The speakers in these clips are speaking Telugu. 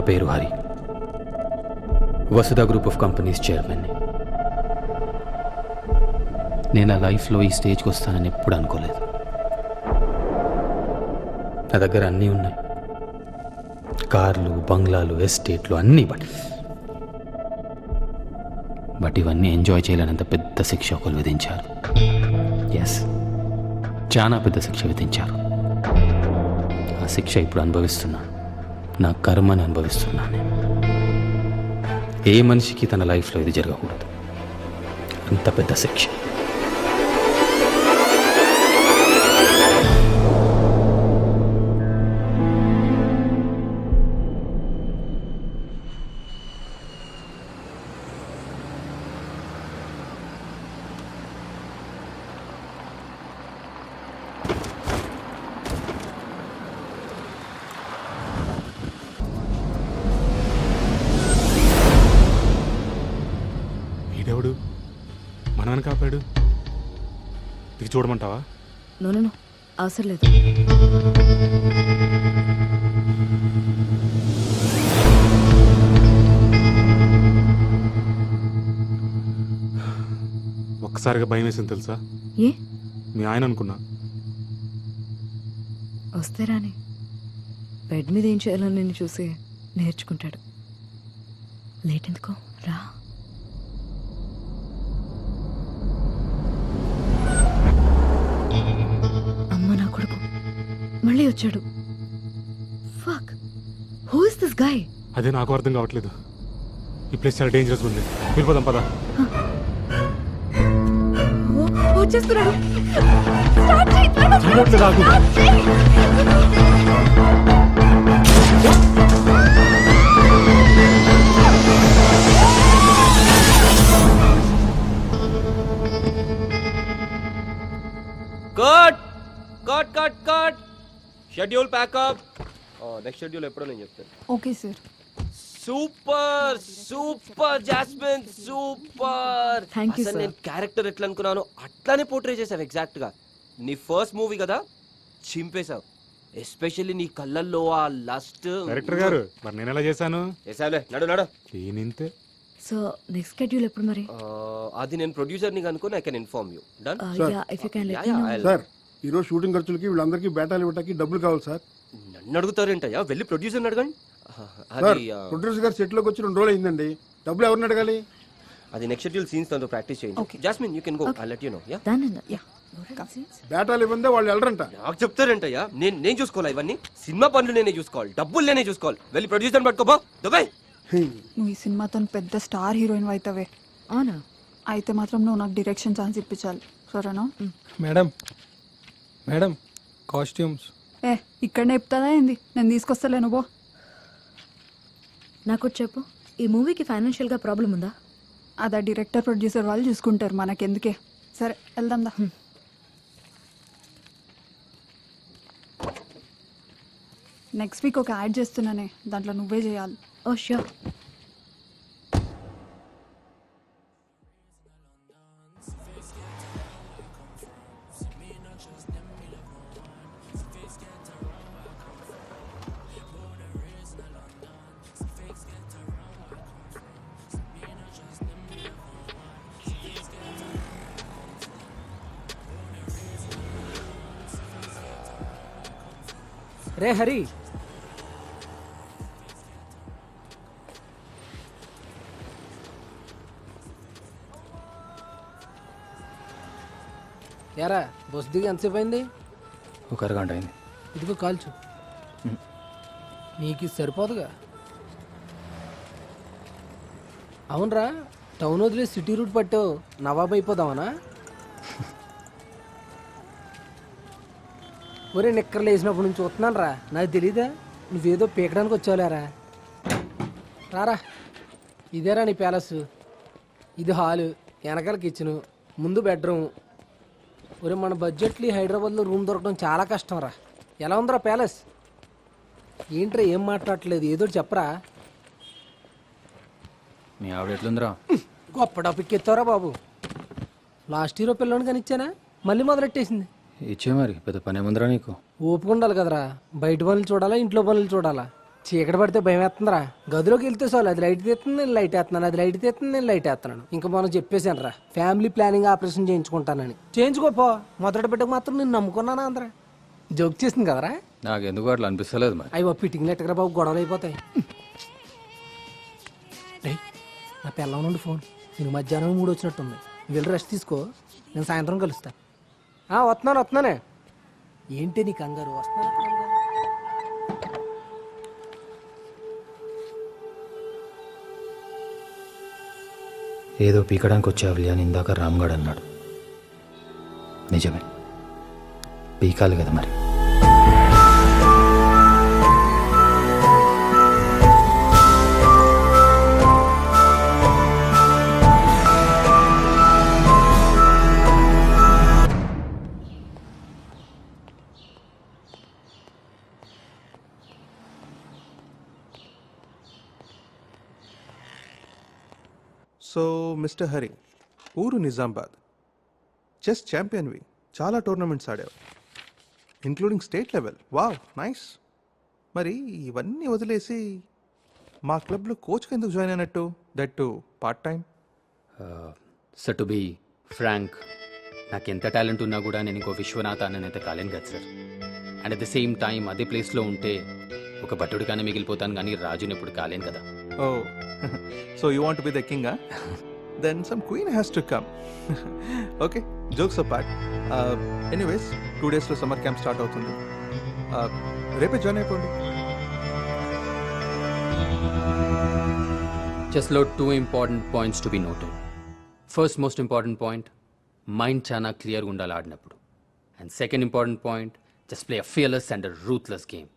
పేరు హరి, వసుధ గ్రూప్ ఆఫ్ కంపెనీస్ చైర్మన్ని. నేను నా లైఫ్లో ఈ స్టేజ్కి వస్తానని ఎప్పుడు అనుకోలేదు. నా దగ్గర అన్నీ ఉన్నాయి, కార్లు, బంగ్లాలు, ఎస్టేట్లు అన్నీ. బట్ ఇవన్నీ ఎంజాయ్ చేయలేనంత పెద్ద శిక్ష ఒకరు విధించారు. ఎస్, చాలా పెద్ద శిక్ష విధించారు. ఆ శిక్ష ఇప్పుడు అనుభవిస్తున్నాను. నా కర్మని అనుభవిస్తున్నాను. ఏ మనిషికి తన లైఫ్లో ఇది జరగకూడదు. అంత పెద్ద శిక్ష. వీడెవడు మనవని కాపాడు? ఇది చూడమంటావా? నో అవసరం లేదు. ఒక్కసారిగా భయం వేసింది తెలుసా? ఏ మీ ఆయన అనుకున్నా. వస్తే రాని, బెడ్ మీద ఏం చేయాలని నేను చూసి నేర్చుకుంటాడు. లేట్ ఎందుకో, రా. అమ్మ నా కొడుకు మళ్ళీ వచ్చాడు. Fuck, who is this guy? అదే నాకు అర్థం కావట్లేదు. ఈ ప్లేస్ చాలా డేంజరస్ ఉంది. వెళ్ళిపోదాం పదా. వచ్చేస్తున్నాడు. Cut schedule pack up. Next schedule ఎప్పుడో నేను చెప్తాను. Okay sir. Super Jasmine, super. Thank you, అసలు sir. నేను క్యారెక్టర్ ఎట్లా అనుకున్నాను అట్లానే పోర్ట్రే చేసావు ఎగ్జాక్ట్ గా. నీ ఫస్ట్ మూవీ కదా, చింపేశావు. ఎస్పెషల్లీ నీ కళ్ళల్లో ఆ లస్ట్. డైరెక్టర్ గారు మరి నేను ఎలా చేశాను? చేసావులే, నడు. ఇంతే. సో నెక్స్ట్ షెడ్యూల్ ఎప్పుడు మరి? అది నేను ప్రొడ్యూసర్ ని కనుక్కొని I can inform you. Done. Yeah, if you can let me know. Sir, ఈరోజు షూటింగ్ ఖర్చులకి వీళ్ళందరికీ బేటాలు ఇవ్వటానికి డబ్బులు కావాలి సార్. నన్ను అడుగుతారేంటయ్యా? వెళ్ళి ప్రొడ్యూసర్ అడగండి. సార్, అది ప్రొడ్యూసర్ గారు సెట్ లోకి వచ్చి 2 రోజులు అయిందండి. డబ్బులు ఎవరిని అడగాలి? అది నెక్స్ట్ షెడ్యూల్ సీన్స్ తో ప్రాక్టీస్ చేయండి. Okay. Jasmine you can go. I let you know. Yeah, done. Yeah, బేటాలు ఇవ్వందే వాళ్ళు వెళ్ళరంట. నాకు చెప్తారేంటయ్యా? నేను చూసుకోవాలా ఇవన్నీ? సినిమా పనులు నేనే చూసుకోవాలి, డబ్బులు నేనే చూసుకోవాలి. వెళ్ళి ప్రొడ్యూసర్ పట్టుకోపో దుబాయ్. నువ్వు ఈ సినిమాతో పెద్ద స్టార్ హీరోయిన్ అవుతావే. అవునా? అయితే మాత్రం నువ్వు నాకు డైరెక్షన్ ఛాన్స్ ఇప్పించాలి, సరేనా? Madam costumes. ఇక్కడనే చెప్తాదా ఏంది? నేను తీసుకొస్తలేను బో. నాకు చెప్పు, ఈ మూవీకి ఫైనాన్షియల్గా ప్రాబ్లం ఉందా? అదా డైరెక్టర్ ప్రొడ్యూసర్ వాళ్ళు చూసుకుంటారు, మనకెందుకే. సరే వెళ్దాం దా. నెక్స్ట్ వీక్ ఒక యాడ్ చేస్తున్నానే, దాంట్లో నువ్వే చేయాలి. ఓ ష్యూర్. రే హరి, యారా బస్ దిగి ఎంతసేపు అయింది? ఒక అరగంట అయింది. ఇదిగో కాల్చు. నీకు ఇది సరిపోదుగా. అవునరా, టౌన్ వదిలే సిటీ రూట్ పట్టావు, నవాబ్ అయిపోదామనా? ఒరే, నిక్కర్లు వేసినప్పటి నుంచి చూస్తున్నాను రా, నాకు తెలీదా నువ్వేదో పీకడానికి వచ్చావులేరా. రారా, ఇదేరా నీ ప్యాలెస్. ఇది హాలు, వెనకాల కిచెను, ముందు బెడ్రూమ్. ఒరే, మన బడ్జెట్లో హైదరాబాద్లో రూమ్ దొరకడం చాలా కష్టం రా. ఎలా ఉందిరా ప్యాలెస్? ఏంట్రా ఏం మాట్లాడట్లేదు, ఏదో చెప్పరా. మీ ఆవిడ ఎట్లుందిరా? గొప్ప టాపిక్ ఎత్తారా బాబు. లాస్ట్ ఇయర్ పిల్లని కానీ ఇచ్చానా, మళ్ళీ మొదలెట్టేసింది. ఇచ్చే మరి, పెద్ద పని ఏముందిరా నీకు? ఓపుకుండాలి కదరా. బయట పనులు చూడాలా, ఇంట్లో పనులు చూడాలా? చీకటి పడితే భయం వేస్తుందిరా. గదిలోకి వెళ్తే చాలు, అది లైట్ తీస్తుంది, నేను లైట్ వేస్తున్నాను, అది లైట్ తీస్తుంది, నేను లైట్ వేస్తున్నాను. ఇంకా మనం చెప్పేశాను రా, ఫ్యామిలీ ప్లానింగ్ ఆపరేషన్ చేయించుకుంటానని. చేయించుకోపో, మొదటి బిడ్డకు మాత్రం నేను నమ్ముకున్నానా అందరా. జోక్ చేసింది కదరా. నాకు ఎందుకు అట్లా అనిపిస్తలేదు మరి. అయ్యో ఫిట్టింగ్ లెట్టకరా బాబు, గొడవలు అయిపోతాయి. రేయ్, నా పిల్లం నుండి ఫోన్. నేను మధ్యాహ్నం 3 వచ్చినట్టుంది. నువ్వు వెళ్ళి రెస్ట్ తీసుకో, నేను సాయంత్రం కలుస్తా. వస్తున్నానే. ఏంటి నీ కంగారు? వస్తున్నా. ఏదో పీకడానికి వచ్చావులే అని ఇందాక రామ్గఢ్ అన్నాడు. నిజమే, పీకాలి కదా మరి. సో మిస్టర్ హరి, ఊరు నిజామాబాద్, చెస్ ఛాంపియన్వి, చాలా టోర్నమెంట్స్ ఆడావు, including state level. Wow, nice. మరి ఇవన్నీ వదిలేసి మా క్లబ్లో కోచ్కి ఎందుకు జాయిన్ అయినట్టు? That too part time. Sir, to be frank, నాకు ఎంత టాలెంట్ ఉన్నా కూడా నేను ఇంకో విశ్వనాథ అయితే కాలేను కదా sir. And at the same time అదే ప్లేస్లో ఉంటే ఒక భటుడిగానే మిగిలిపోతాను, కానీ రాజుని ఎప్పుడు కాలేను కదా. Oh, so you want be the king? Then some queen has to come. Okay, jokes apart. Anyways 2 డేస్లో సమ్మర్ క్యాంప్ స్టార్ట్ అవుతుంది. రేపే జాయిన్ అయిపోండి. చెస్లో 2 important points to be noted. First most important point, mind చాలా క్లియర్గా ఉండాలి ఆడినప్పుడు. And second important point, just play a fearless and ruthless game.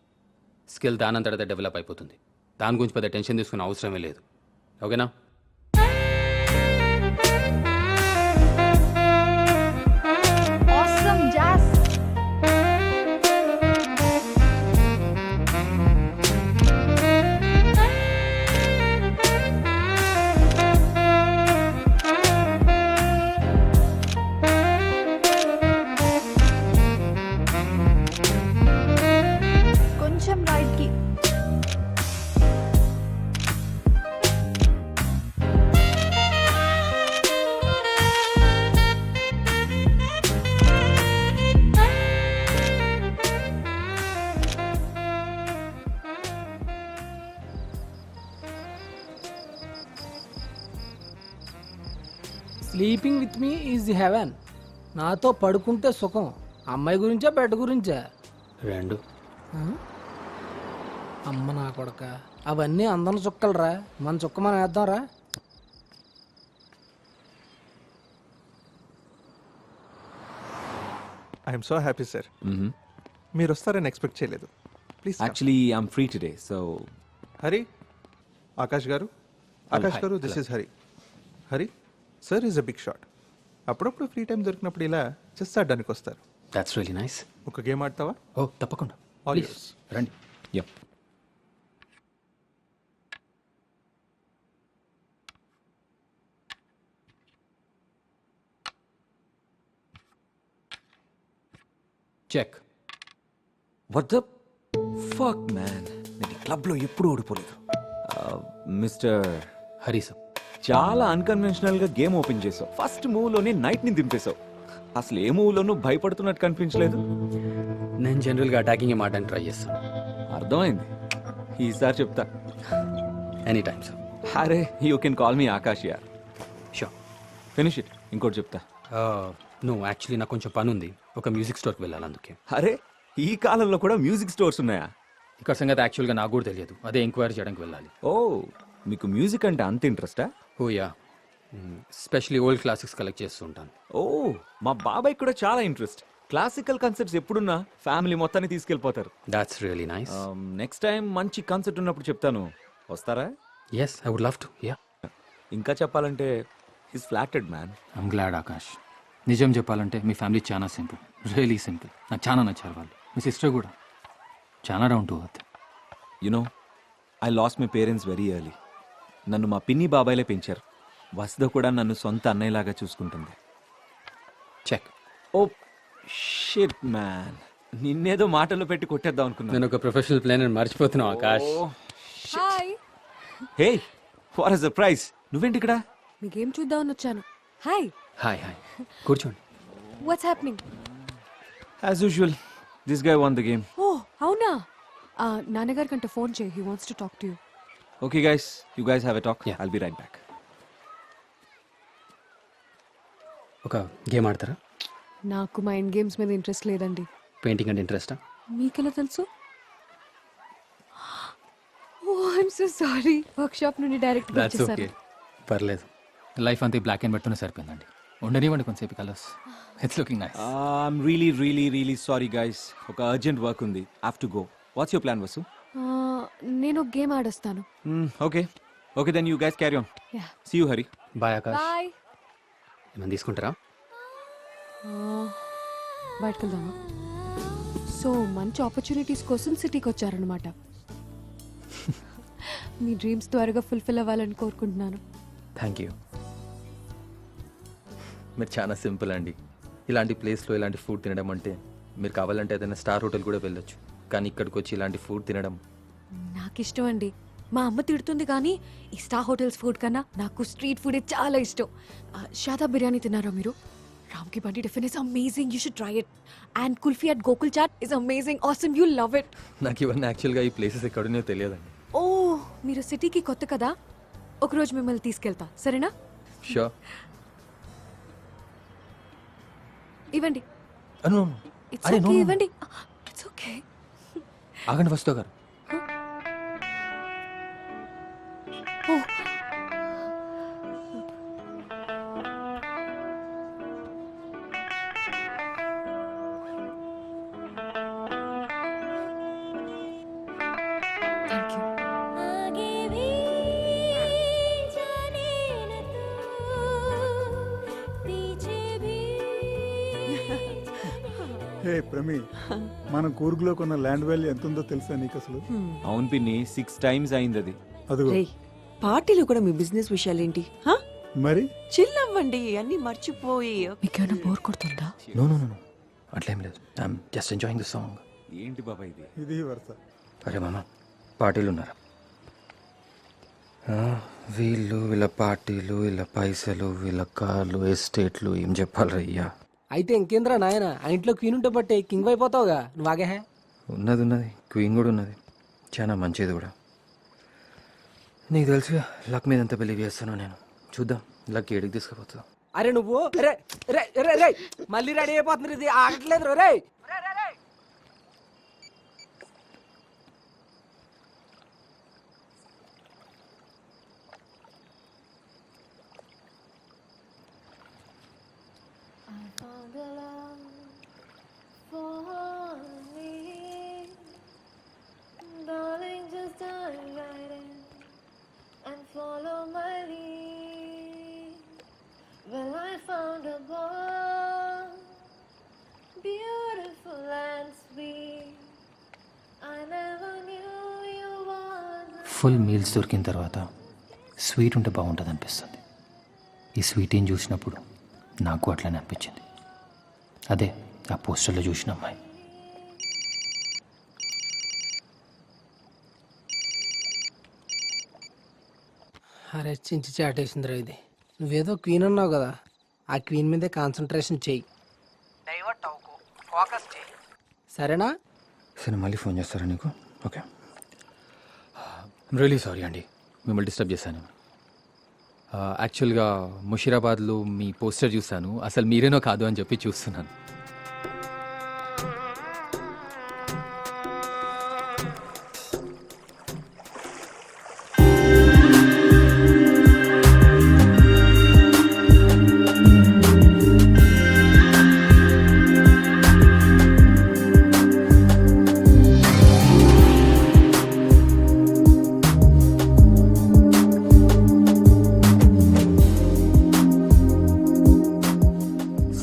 Skill దానంతట డెవలప్ అయిపోతుంది, దాని గురించి పెద్ద టెన్షన్ తీసుకునే అవసరమే లేదు. ఓకేనా? Awesome, Jazz. కొంచెం రైట్ కి. Sleeping with me is heaven. నాతో పడుకుంటే సుఖం. అమ్మాయి గురించా బెడ్ గురించా? రెండు. అమ్మ నా కొడక, అవన్నీ అందరం చుక్కలరా. మన చుక్క మనం వేద్దాంరా. I'm so happy sir. మీరు వస్తారని ఎక్స్పెక్ట్ చేయలేదు. Please. Actually, I'm free today, so Hari, Akash garu. Akash garu, this is Hari. Hari, sir is a big shot. అప్పుడప్పుడు ఫ్రీ టైం దొరికినప్పుడు ఇలా చెస్ ఆడడానికి వస్తారు. That's really nice. ఒక గేమ్ ఆడతావా? ఓ, తప్పకుండా. All Please, yours. రండి. yep. Check. What the fuck, man? నేను ఈ క్లబ్లో ఎప్పుడు ఓడిపోలేదు. Mister, Hari sir. చాలా అన్కన్వెన్షనల్ గా గేమ్ ఓపెన్ చేసావు. ఫస్ట్ మూవ్ లోనే నైట్ ని దింపేశావు. అసలు ఏ మూవ్ లోనూ భయపడుతున్నట్టు కనిపించలేదు. నేను జనరల్గా అటాకింగ్ మాటని ట్రై చేస్తాను. అర్థమైంది, ఈసారి చెప్తా. Any time sir. అరే, you can call me Akash యార్. షూర్. Finish it. ఇంకోటి చెప్తా. నువ్వు యాక్చువల్లీ నాకు కొంచెం పని ఉంది, ఒక మ్యూజిక్ స్టోర్కి వెళ్ళాలి, అందుకే. అరే, ఈ కాలంలో కూడా మ్యూజిక్ స్టోర్స్ ఉన్నాయా? ఇక్కడ సంగతి యాక్చువల్గా నాకు కూడా తెలియదు, అదే ఎంక్వైరీ చేయడానికి వెళ్ళాలి. ఓ, మీకు మ్యూజిక్ అంటే అంత ఇంట్రెస్టా? Oh yeah, specially old classics collect చేస్తూ ఉంటాను. ఓ, మా బాబాయ్ కూడా చాలా ఇంట్రెస్ట్. క్లాసికల్ కన్సర్ట్స్ ఎప్పుడున్నా ఫ్యామిలీ మొత్తాన్ని తీసుకెళ్ళిపోతారు. That's really nice. Next time మంచి కన్సర్ట్ ఉన్నప్పుడు చెప్తాను, వస్తారా? Yes, I would love to. Yeah. ఇంకా చెప్పాలంటే he's flattered man. I'm glad Akash. నిజం చెప్పాలంటే మీ ఫ్యామిలీ చాలా సింపుల్, రియలీ సింపుల్. నాకు చాలా నచ్చారు వాళ్ళు. మీ సిస్టర్ కూడా చాలా down to earth. You know, I lost my parents very early. నన్ను మా పిన్ని బాబాయ్లే పెంచారు. వసుధ కూడా నన్ను సొంత అన్నయ్యలాగా చూసుకుంటుంది. చెక్. ఓ షిట్ మ్యాన్, నిన్నేదో మాటల్లో పెట్టి కొట్టేద్దాం అనుకున్నా. నేను ఒక ప్రొఫెషనల్ ప్లేయర్ మర్చిపోతున్నావు Akash. Hi, hey, what a surprise. నువ్వేంటి ఇక్కడ? మీ గేమ్ చూద్దామని వచ్చాను. హాయ్, హాయ్ హాయ్, కూర్చోండి. What's happening? As usual, this guy won the game. Oh అవునా? నాన్నగారి కంటే ఫోన్ చేయి, he wants to talk to you. Okay guys, you guys have a talk. Yeah. I'll be right back. ఒక గేమ్ ఆడతారా? నాకు మైండ్ గేమ్స్ మీద ఇంట్రెస్ట్ లేదండి. పెయింటింగ్ అంటే ఇంట్రెస్టా? మీకెలా తెలుసు? ఓ I'm so sorry, workshop నుండి డైరెక్ట్ దాట్స్ ఓకే, వచ్చేసారు. పర్లేదు. లైఫ్ అంతా బ్లాక్ అండ్ వైట్తోనే సరిపోయిందండి. ఉండనివ్వండి కొంచెంసేపు colours. It's looking nice. I'm really sorry guys. ఒక అర్జెంట్ వర్క్ ఉంది, have to go. What's your plan Vasu? నేను ఒక గేమ్ ఆడొస్తాను. Okay okay, then you guys carry on. Yeah. See you Hari. Bye Akash. Bye. ఏమైనా తీసుకుంటారా? బయటకు వెళ్దామా? సో మంచి ఆపర్చునిటీస్ కోసం సిటీకి వచ్చారనమాట. మీ డ్రీమ్స్ త్వరగా ఫుల్ఫిల్ అవ్వాలని కోరుకుంటున్నాను. Thank you. మీరు చాలా సింపుల్ అండి. ఇలాంటి ప్లేస్లో ఇలాంటి ఫుడ్ తినడం అంటే, మీరు కావాలంటే ఏదైనా స్టార్ హోటల్ కూడా వెళ్ళొచ్చు, కానీ ఇక్కడికి వచ్చి ఇలాంటి ఫుడ్ తినడం నాకు ఇష్టం అండి. మా అమ్మ తిడుతుంది కానీ ఈ స్టార్ హోటల్స్ ఫుడ్ కన్నా నాకు స్ట్రీట్ ఫుడే చాలా ఇష్టం. షాదాబ్ బిర్యానీ తిన్నారా మీరు? Ramki Bandi tiffin is amazing, you should try it. And kulfi at Gokul Chat is amazing, awesome, you love it. నాకు ఇవన్నీ యాక్చువల్గా ఈ ప్లేసెస్ ఎక్కడున్నాయో తెలియదండి. ఓ మీరు సిటీకి కొత్త కదా, ఒకరోజు మిమ్మల్ని తీసుకెళ్తా, సరేనా? షూర్. ఇవ్వండి. అను ఇట్స్ ఓకే, ఇవ్వండి. It's okay. ఆగండి వస్తు గారు. ఓ థ్యాంక్ యూ. హే ప్రమీ, మన కూర్గులో కొన్న ల్యాండ్ వాల్యూ ఎంత ఉందో తెలుసా నీకు అసలు? అవును పిన్ని, 6 times అయింది అది. అదిగో పార్టీలో కూడా మీ బిజినెస్ విషయాలేంటి? హా? మరి చిల్ అవ్వండి, అన్ని మర్చిపోయి. మీకేమైనా బోర్ కొడుతుందా? నో నో నో, అట్లేం లేదు. I'm just enjoying the song. ఏంటి బాబా ఇది? ఇది వరుస. అరే మామ, పార్టీలు ఉన్నారా? వీళ్ళు, వీళ్ళ పార్టీలు, వీళ్ళ పైసలు, వీళ్ళ కార్లు, ఎస్టేట్లు, ఏం చెప్పాలి అయ్యా. అయితే ఇంకేంద్రా నాయన, ఆ ఇంట్లో క్వీన్ ఉంటే బట్టే కింగ్ అయిపోతావుగా నువ్వు. ఆగే ఉన్నది ఉన్నది, క్వీన్ కూడా ఉన్నది, చాలా మంచిది కూడా. నీకు తెలుసుగా లక్ మీద ఎంత బిలీవ్ చేస్తానో నేను. చూద్దాం లక్ ఏడికి తీసుకుపోతుందా. అరే నువ్వు రే రే రే రే మళ్ళీ రెడీ అయిపోతున్నారు, ఇది ఆగట్లేదు రే. ఫుల్ మీల్స్ దొరికిన తర్వాత స్వీట్ ఉంటే బాగుంటుంది అనిపిస్తుంది. ఈ స్వీట్ ఏం చూసినప్పుడు నాకు అట్లనే అనిపించింది. అదే ఆ పోస్టర్లో చూసిన అమ్మాయి. అరే చించి చాటేసిందిరా ఇది. నువ్వేదో క్వీన్ అన్నావు కదా, ఆ క్వీన్ మీదే కాన్సన్ట్రేషన్ చెయ్యి, డైవర్ట్ అవ్వకు, ఫోకస్ చెయ్యి, సరేనా? సరే మళ్ళీ ఫోన్ చేస్తారా నీకు? ఓకే. రియలీ సారీ అండి, మిమ్మల్ని డిస్టర్బ్ చేశాను. యాక్చువల్గా ముషీరాబాద్లో మీ పోస్టర్ చూశాను, అసలు మీరేనో కాదు అని చెప్పి చూస్తున్నాను.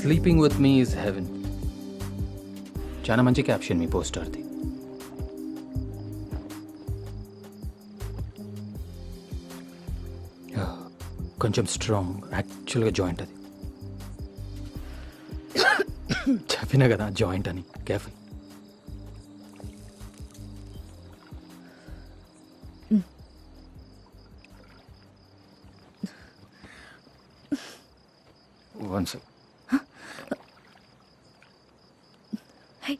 Sleeping with me is heaven. చాలా మంచి క్యాప్షన్ మీ పోస్టర్ది. కొంచెం స్ట్రాంగ్, యాక్చువల్గా జాయింట్ అది. చెప్పినా కదా జాయింట్ అని, careful. One sec. Hey.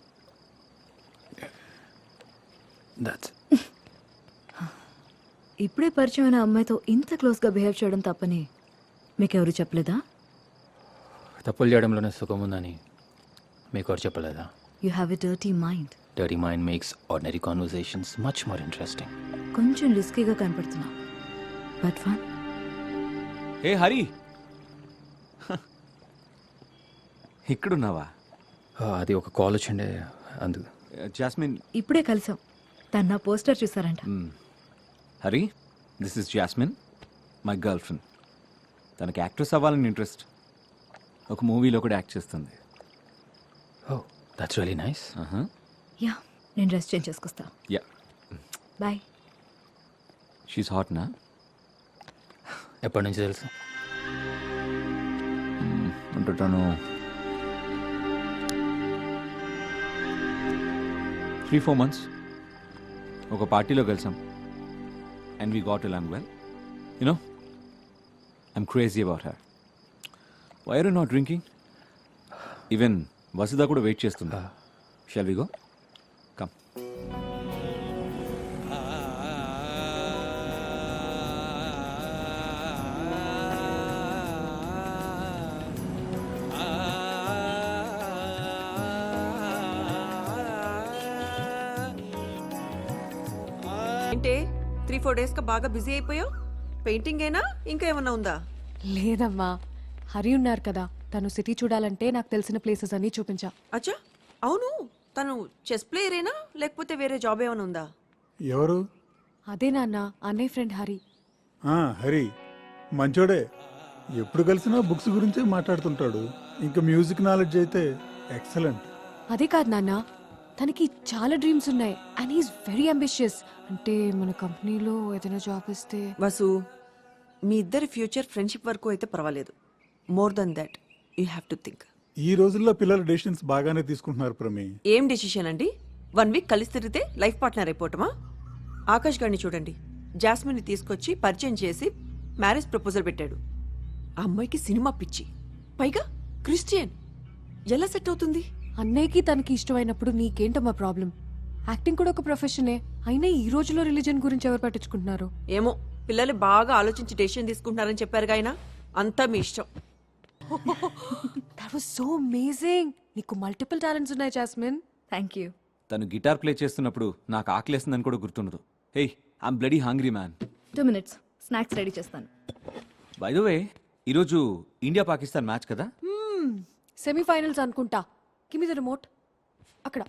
That's ఇప్పుడే పరిచయమైన అమ్మాయితో ఇంత క్లోజ్గా బిహేవ్ చేయడం తప్పని మీకెవరు చెప్పలేదా? తప్పులు చేయడంలోనే సుఖం ఉందని మీకు ఎవరు చెప్పలేదా? You have a dirty mind. Dirty mind makes ordinary conversations much more interesting. కొంచెం రిస్కీగా కనపడుతున్నా, బట్ ఫన్. హే హరి, ఇక్కడున్నావా? అది ఒక కాల్ వచ్చిండే అందుకు. జాస్మిన్. ఇప్పుడే కలిసాం. తన నా పోస్టర్ చూసారంట. Hari, this is Jasmine, my girlfriend. తనకి యాక్ట్రెస్ అవ్వాలని ఇంట్రెస్ట్. ఒక మూవీలో కూడా యాక్ట్ చేస్తుంది. Oh that's really nice. Yeah, నేను డ్రెస్ చేంజ్ చేసుకొస్తా. Yeah, bye. షీస్ హాట్ నా? ఎప్పటి నుంచి తెలుసు? అంటే తను 3-4 months ఒక పార్టీలో కలిసాం. And we got along well. You know, I'm crazy about her. Why are you not drinking? Even Vasudha కూడా వెయిట్ చేస్తుందా. Shall we go? Come. ఏంటే 3-4 days గా బాగా బిజీ అయిపోయావు? పెయింటింగ్ అయినా ఇంకా ఏమన్నా ఉందా? లేదమ్మా, హరి ఉన్నారు కదా, తను సిటీ చూడాలంటే నాకు తెలిసిన ప్లేసెస్ అన్నీ చూపించా. అచ్చా, అవును. తను చెస్ ప్లేయరేనా లేకపోతే వేరే జాబ్ ఏమైనా ఉందా? ఎవరు? అదే నాన్న, అన్నయ్య ఫ్రెండ్ హరి. హరి మంచోడే. ఎప్పుడు కలిసినా బుక్స్ గురించే మాట్లాడుతుంటాడు. ఇంకా మ్యూజిక్ నాలెడ్జ్ అయితే ఎక్సలెంట్. అదే కాదు నాన్న, తనకి చాలా డ్రీమ్స్ ఉన్నాయి అండ్ హీస్ వెరీ అంబిషియస్. అంటే మన కంపెనీలో ఏదైనా జాబ్ ఇస్తే. వసు, మీ ఇద్దరి ఫ్యూచర్ ఫ్రెండ్షిప్ వరకు అయితే పర్వాలేదు. More than that you have to think. ఈ రోజుల్లో పిల్లలు డెసిషన్స్ బాగానే తీసుకుంటున్నారు ప్రమి. ఏం డెసిషన్ అండి? 1 week కలిసి తిరిగితే లైఫ్ పార్ట్నర్ అయిపోవటమా? ఆకాష్ గారిని చూడండి, జాస్మిన్ని తీసుకొచ్చి పరిచయం చేసి మ్యారేజ్ ప్రపోజల్ పెట్టాడు. ఆ అమ్మాయికి సినిమా పిచ్చి, పైగా క్రిస్టియన్. ఎలా సెట్ అవుతుంది? అన్నయ్యకి తనకి ఇష్టమైనప్పుడు నీకేంటమ్మా ప్రాబ్లం? యాక్టింగ్ కూడా ఒక ప్రొఫెషనే. అయినా ఈ రోజులో రిలీజన్ గురించి ఎవరు పట్టించుకుంటున్నారు? ఏమో, పిల్లలు బాగా ఆలోచించి డెసిషన్ తీసుకుంటున్నారని చెప్పారుగా ఆయన. అంతా మీ ఇష్టం. That was so amazing. నీకు మల్టిపుల్ టాలెంట్స్ ఉన్నాయి జాస్మిన్. Thank you. తను గిటార్ ప్లే చేస్తున్నప్పుడు నాకు ఆకలేస్తుందని కూడా గుర్తుండదు. Hey, I'm bloody hungry man. 2 minutes, snacks ready చేస్తాను. బై ద వే, ఈరోజు ఇండియా పాకిస్తాన్ మ్యాచ్ కదా? సెమీఫైనల్స్ అనుకుంటా. Give me the remote. అక్కడ.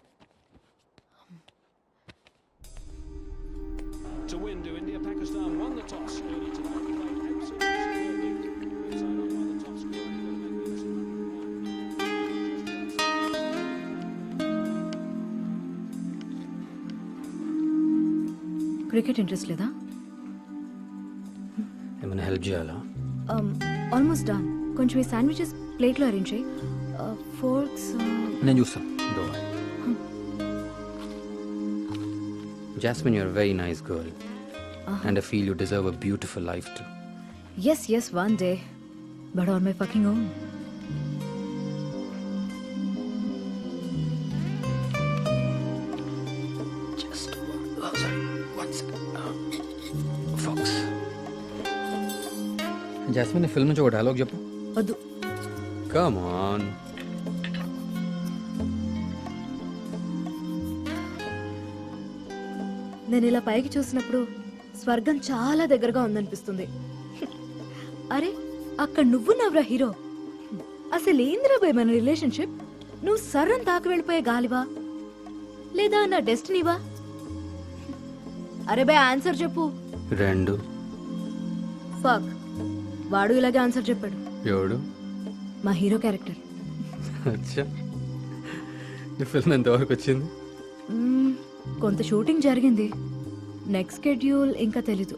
To win, do India Pakistan won the toss early tonight. Played absolutely superbly. It's on by the top scorer. Cricket interest లేదా? ఏమైనా హెల్ప్ చేయాలా? Almost done. కొంచెం ఈ శాండ్విచెస్ ప్లేట్లో అరేంజ్ చేయి. ఫోర్క్స్ నేను చూస్తాను. Jasmine, you're a very nice girl. And I feel you deserve a beautiful life too. Yes, one day. But on my fucking own. Just one second. Fox. Jasmine, film నుంచి ఒక డైలాగ్ చెప్పు. వద్దు. Come on. నేను ఇలా పైకి చూసినప్పుడు స్వర్గం చాలా దగ్గరగా ఉందనిపిస్తుంది. అరే, అక్కడ నువ్వు నవ్వురా హీరో. అసలు ఏందిరా భయ్ మన రిలేషన్షిప్? నువ్వు సర్రం తాకి వెళ్ళిపోయే గాలివా లేదా నా డెస్టినీవా? అరే భయ్, ఆన్సర్ చెప్పు. 2. ఫక్, వాడు ఇలాగే ఆన్సర్ చెప్పాడు. ఎవడు? మా హీరో క్యారెక్టర్. అచ్చా, ఈ ఫిల్మ్ ఎంతవరకు వచ్చింది? కొంత షూటింగ్ జరిగింది. నెక్స్ట్ షెడ్యూల్ ఇంకా తెలీదు.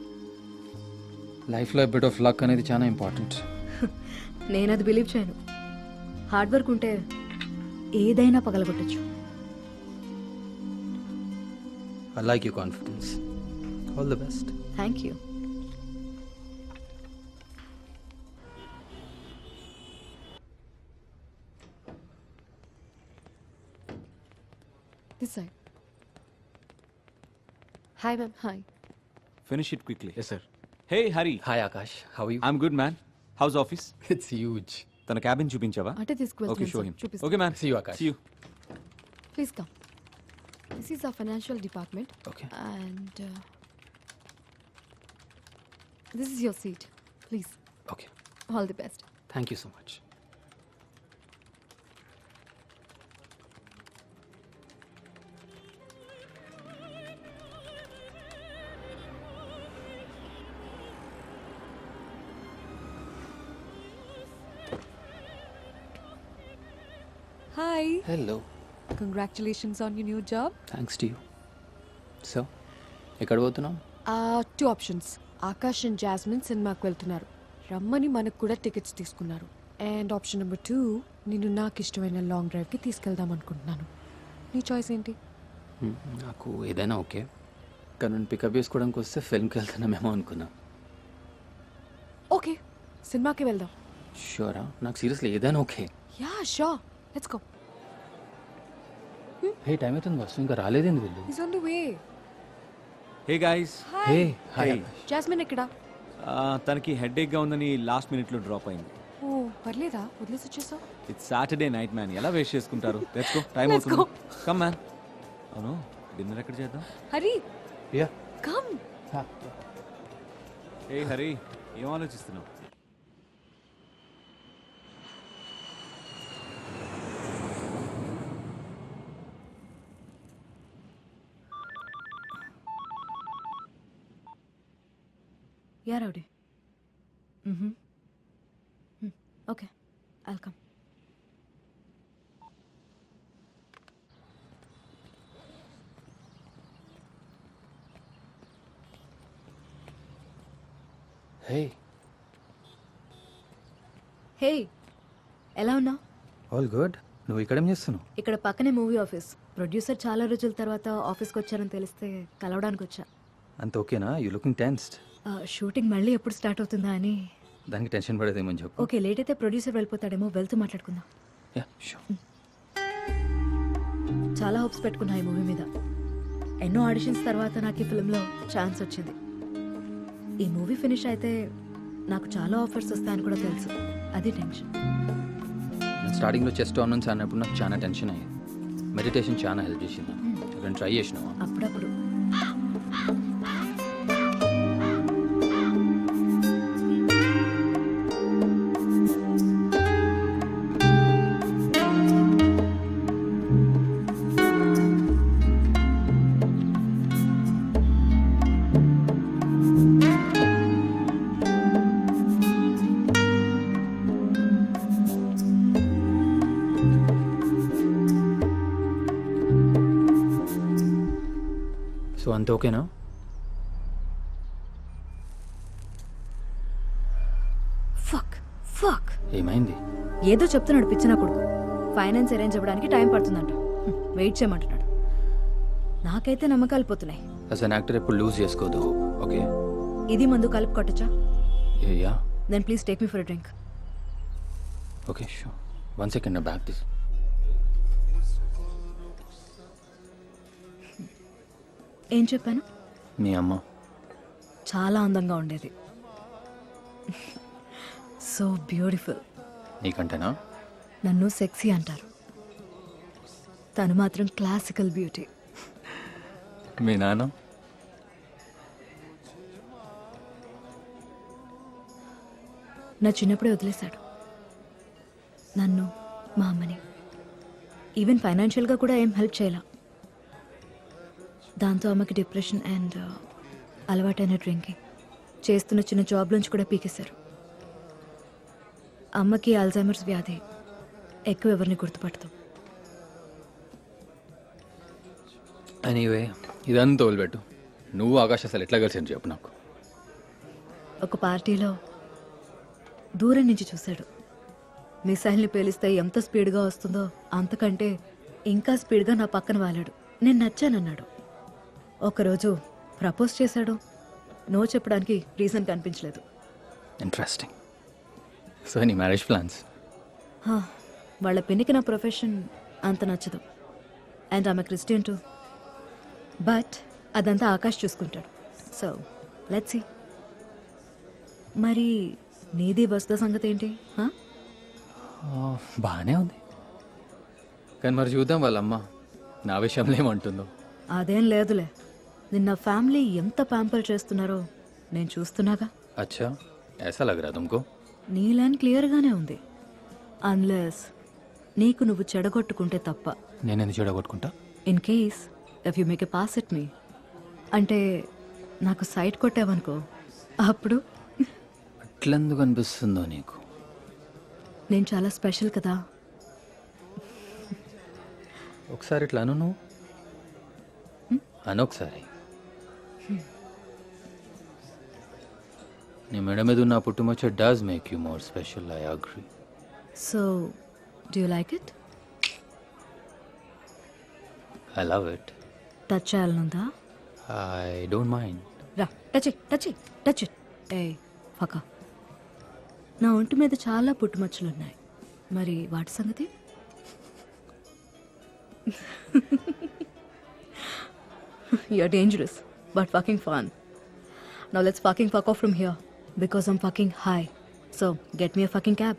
లైఫ్లో బిట్ ఆఫ్ లక్ అనేది చాలా ఇంపార్టెంట్. నేను అది బిలీవ్ చేయను. హార్డ్ వర్క్ ఉంటే ఏదైనా పగలగొట్టచ్చు. I like your confidence. All the best. Thank you. This side. Hi ma'am. Hi. Finish it quickly. Yes, sir. Hey, Hari. Hi, Akash. How are you? I'm good, man. How's office? It's huge. తన క్యాబిన్ చూపించావా? అంటే Okay, తీసుకువెళ్తున్నాను show సార్. him. చూపిస్తాను. Okay, man. See you, Akash. See you. Please come. This is our financial department Okay. And this is your seat. Please. Okay. All the best. Thank you so much. Hi. Hello. Congratulations on your new job. Thanks to you. So, ఎక్కడ పోతున్నాం? Two options. Akash and Jasmine సినిమాకి వెళ్తున్నారు. రమ్మని మనకు కూడా టికెట్స్ తీసుకున్నారు. అండ్ ఆప్షన్ నెంబర్ 2, నేను నాకు ఇష్టమైన లాంగ్ డ్రైవ్కి తీసుకెళ్దాం అనుకుంటున్నాను. నీ చాయిస్ ఏంటి? నాకు ఏదైనా ఓకే, కానీ నేను పికప్ చేసుకోవడానికి వస్తే ఫిల్మ్కి వెళ్తున్నామేమో అనుకున్నా. ఓకే, సినిమాకి వెళ్దాం. షూరా? నాకు సీరియస్లీ ఏదైనా okay. Yeah sure, let's go. Hey, time అవుతుంది, బస్సు ఇంకా రాలేదేంది వీళ్ళు? Is on the way. Hey, guys. Hey, hi. Hey. Jasmine ఎక్కడ? తనకి హెడేక్గా ఉందని లాస్ట్ మినిట్లో డ్రాప్ అయింది. ఓ పర్లేదా, వదిలేసి వచ్చేసావు. It's Saturday night, man. ఎలా వేస్ట్ చేసుకుంటారు? లెట్స్ గో, టైం Let's అవుతుంది. go. Come man. అవును, డిన్నర్ ఎక్కడ చేద్దాం? హరి యా. కమ్. ఏ హరి, ఏం ఆలోచిస్తున్నావు? Yeah rowdy. Okay, I'll come. Hey, hey, ఎలా ఉన్నావు? All good. నువ్వు ఇక్కడేం చేస్తున్నావు? ఇక్కడ పక్కనే మూవీ ఆఫీస్. ప్రొడ్యూసర్ చాలా రోజుల తర్వాత ఆఫీస్కి వచ్చారని తెలిస్తే కలవడానికి వచ్చా. అంత ఓకేనా? You looking tensed. షూటింగ్ మళ్ళీ ఎప్పుడు స్టార్ట్ అవుతుందా అని. దానికి టెన్షన్ పడేదేమని చెప్పు. ఓకే, లేట్ అయితే ప్రొడ్యూసర్ వెళ్ళిపోతాడేమో, వెళ్తూ మాట్లాడుకుందాం. Yeah, sure. చాలా హోప్స్ పెట్టుకున్నా ఈ మూవీ మీద. ఎన్నో ఆడిషన్స్ తర్వాత నాకు ఈ ఫిల్మ్లో ఛాన్స్ వచ్చింది. ఈ మూవీ ఫినిష్ అయితే నాకు చాలా ఆఫర్స్ వస్తాయని కూడా తెలుసు. అది టెన్షన్. నేను స్టార్టింగ్లో చెస్ట్ ఆన్ నుంచి అన్నప్పుడు నాకు చాలా టెన్షన్ అయ్యేది. మెడిటేషన్ చాలా హెల్ప్ చేసింది. నేను ట్రై చేసినావా? అప్పుడప్పుడు. సో అంత ఓకేనా? Fuck fuck. ఏమైంది? ఏదో చెప్తున్నాడు పిచ్చిన కొడుకు. ఫైనాన్స్ అరేంజ్ అవ్వడానికి టైం పడుతుందంట. వెయిట్ చేయమంటున్నాడు. నాకైతే నమ్మకాలు పోతున్నాయి. యాజ్ అన్ యాక్టర్ ఎప్పుడు లూజ్ చేసుకోదు. ఓకే, ఇది మందు కలిపి కొట్టచ్చా? Yeah. Then please take me for a drink. Okay, sure. 1 second, నా బ్యాగ్ తీసు. ఏం చెప్పాను? మీ అమ్మ చాలా అందంగా ఉండేది. So beautiful. నీకంటేనా? నన్ను సెక్సీ అంటారు. తను మాత్రం క్లాసికల్ బ్యూటీ. మీ నాన్న? నా చిన్నప్పుడే వదిలేశాడు నన్ను, మా అమ్మని. ఈవెన్ ఫైనాన్షియల్గా కూడా ఏం హెల్ప్ చేయాల. దాంతో అమ్మకి డిప్రెషన్ అండ్ అలవాటైన డ్రింకింగ్. చేస్తున్న చిన్న జాబ్ నుంచి కూడా పీకేశారు. అమ్మకి అల్జైమర్స్ వ్యాధి. ఎక్కువ ఎవరిని గుర్తుపడతాం. ఎనీవే, ఇదంతా తోలుబెట్టు. నువ్వు ఆకాశ అసలు ఎట్లా కలిసి చెప్పు నాకు. ఒక పార్టీలో దూరం నుంచి చూశాడు. మిసైల్ని పేలిస్తే ఎంత స్పీడ్గా వస్తుందో అంతకంటే ఇంకా స్పీడ్గా నా పక్కన వాలాడు. నేను నచ్చానన్నాడు. ఒకరోజు ప్రపోజ్ చేశాడు. నో చెప్పడానికి రీజన్ కనిపించలేదు. ఇంట్రెస్టింగ్. సో నీ మ్యారేజ్ ప్లాన్స్? వాళ్ళ పిన్నికి నా ప్రొఫెషన్ అంత నచ్చదు. అండ్ ఆమె క్రిస్టియన్ టు. బట్ అదంతా ఆకాష్ చూసుకుంటాడు. So let's see. మరి నీది వస్తుద సంగతి ఏంటి? బాగానే ఉంది, కానీ మరి చూద్దాం వాళ్ళమ్మ నా విషయంలో ఏమంటుందో. అదేం లేదులే. నిన్న ఫ్యామిలీ ఎంత ప్యాంపర్ చేస్తున్నారో నేను చూస్తున్నాగా. అచ్చా, ऐसा लग रहा तुमको? నీ లైన్ క్లియర్గానే ఉంది. అన్లెస్ నీకు నువ్వు చెడగొట్టుకుంటే తప్ప. నేనెందుకు చెడగొట్టుకుంటా? In case if you make a pass at me, అంటే నాకు సైట్ కొట్టావనుకో, అప్పుడు అట్లెందుకు అనిపిస్తుందో నీకు? నేను చాలా స్పెషల్ కదా. ఒకసారి ఇట్లా అను, నువ్వు అనొకసారి. నీ మెడ మీద ఉన్న పుట్టుమచ్చ does make you more special. I agree. So do you like it? I love it. Touch చేయాలనుందా? ఐ డోంట్ మైండ్. రా, టచ్ టచ్ టచ్ ఇట్. ఏ ఫక, నా ఒంటి మీద చాలా పుట్టుమచ్చలు ఉన్నాయి. మరి వాటి సంగతి? You're dangerous, but fucking fun. Now let's fucking fuck off from here, because I'm fucking high. So, get me a fucking cab.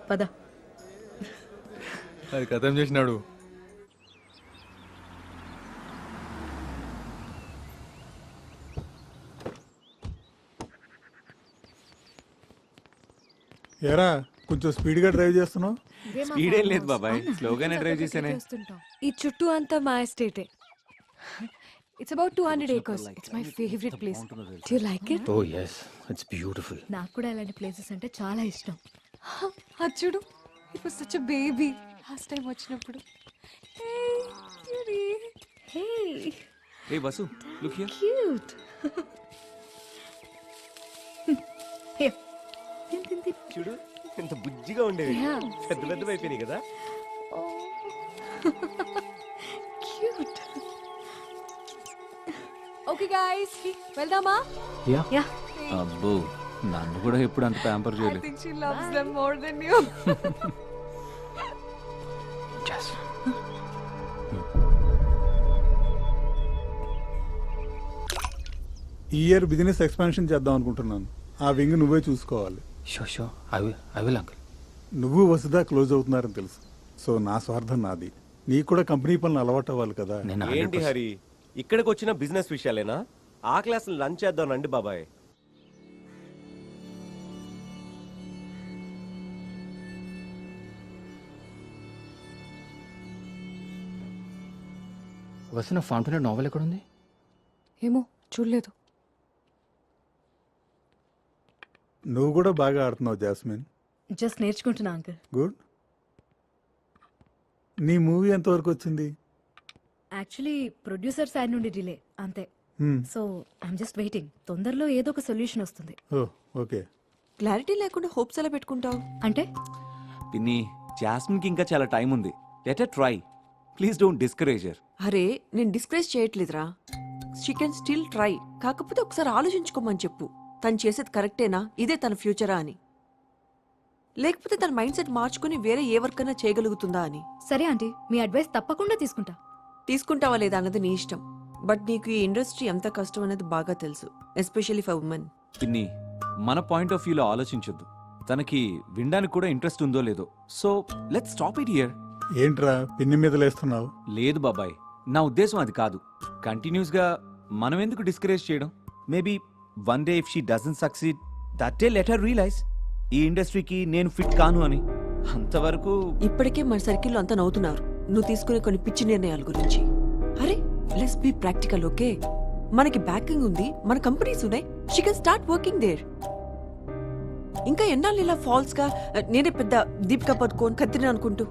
Pada. అది కథం చేసినాడు. ఏరా కొంచెం స్పీడ్గా డ్రైవ్ చేస్తున్నావు? స్పీడ్ ఏం లేదు బాబాయ్, స్లోగానే డ్రైవ్ చేశానే. ఈ చుట్టూ అంతా మా ఎస్టేటే. It's about 200 acres. It's my favourite place. Do you like it? Oh yes, it's beautiful. నాకు కూడా ఇలాంటి ప్లేసెస్ అంటే చాలా ఇష్టం. చూడు, it was such a baby last time వచ్చినప్పుడు. హే Hey Vasu, look here. Cute. Here. చూడు ఎంత బుజ్జిగా ఉండేది, పెద్ద పెద్ద అయిపోయినాయి కదా. క్యూట్. ఓకే గైస్, వెళ్దామా? యా. అబ్బో, నన్ను కూడా ఎప్పుడు అంత ప్యాంపర్ I చేయలేదు. think she loves them more than you. Yes. ఈ ఇయర్ బిజినెస్ ఎక్స్పాన్షన్ చేద్దాం అనుకుంటున్నాను. ఆ వింగ్ నువ్వే చూసుకోవాలి. Show I will uncle. నువ్వు వసుదా క్లోజ్ అవుతున్నారని తెలుసు. సో నా స్వార్థం నాది. నీకు కూడా కంపెనీ పనులు అలవాటు అవ్వాలి కదా. నేను ఏంటి హరి, ఇక్కడికి వచ్చిన బిజినెస్ విషయాలేనా? ఆ క్లాస్ లంచ్ చేద్దాం రండి బాబాయ్. వసిన ఫాంటనెట్ నావెల్ ఎక్కడుంది? ఏమో చూడలేదు. నువ్వు కూడా బాగా ఆడుతున్నావు జాస్మిన్. జస్ట్ నేర్చుకుంటున్నా అంకుల్. గుడ్. నీ మూవీ ఎంతవరకు వచ్చింది? యాక్చువల్లీ ప్రొడ్యూసర్ సైడ్ నుండి డిలే అంతే. Hmm. So I'm just waiting. తొందరలో ఏదో ఒక సొల్యూషన్ వస్తుంది. Oh okay. క్లారిటీ లేకుండా హోప్స్ ఎలా పెట్టుకుంటావు? అంటే పిన్ని, జాస్మిన్కి ఇంకా చాలా టైం ఉంది. Let her try. Please don't discourage her. అరే, నేను డిస్కరేజ్ చేయట్లేదురా. She can still try. కాకపోతే ఒకసారి ఆలోచించుకోమని చెప్పు. తను చేసేది కరెక్టేనా, ఇదే తన ఫ్యూచరా అని. లేకపోతే తన మైండ్ సెట్ మార్చుకుని వేరే ఏ వర్క్ అయినా చేయగలుగుతుందా అని. సరే ఆంటీ, మీ అడ్వైస్ తప్పకుండా తీసుకుంటా. తీసుకుంటావా లేదా అన్నది నీ ఇష్టం. బట్ నీకు ఈ ఇండస్ట్రీ ఎంత కష్టం అనేది బాగా తెలుసు, ఎస్పెషల్లీ ఫర్ ఉమెన్. పిన్ని, మన పాయింట్ ఆఫ్ వ్యూలో ఆలోచించొద్దు. తనకి వినడానికి కూడా ఇంట్రెస్ట్ ఉందో లేదో. So let's stop it here. ఏంట్రా పిన్ని మీద లేస్తున్నావు? లేదు బాబాయ్, నా ఉద్దేశం అది కాదు. కంటిన్యూస్గా మనం ఎందుకు డిస్కరేజ్ చేయడం? Maybe one day if she doesn't succeed, that day let her realise ఈ ఇండస్ట్రీకి నేను ఫిట్ కాను అని. అంతవరకు ఇప్పటికే మన సర్కిల్లో అంతా నవ్వుతున్నారు నువ్వు తీసుకునే కొన్ని పిచ్చి నిర్ణయాల గురించి. అరే, లెట్స్ బీ ప్రాక్టికల్. ఓకే, మనకి బ్యాకింగ్ ఉంది, మన కంపెనీస్ ఉన్నాయి. She can start working there. ఇంకా ఎన్నాళ్ళు ఇలా ఫాల్స్ గా నేనే పెద్ద దీపికా పదుకోన్ కత్తిరి అనుకుంటూ.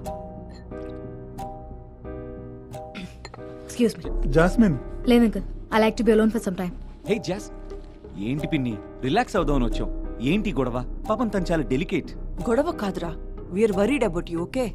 Excuse me. జాస్మిన్. లేదు uncle, I like to be alone for some time. Hey Jas, ఏంటి పిన్ని, రిలాక్స్ అవుదామని వచ్చాం. ఏంటి గొడవ? పాపం తను చాలా డెలికేట్. గొడవ కాదురా, we're worried about you. Okay,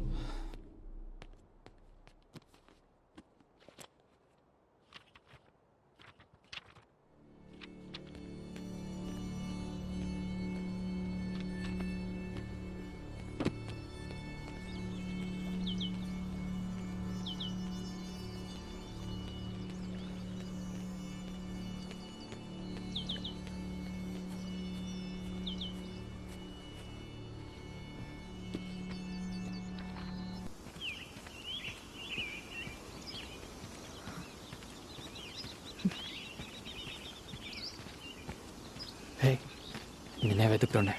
నేను వెతుకుతుండే.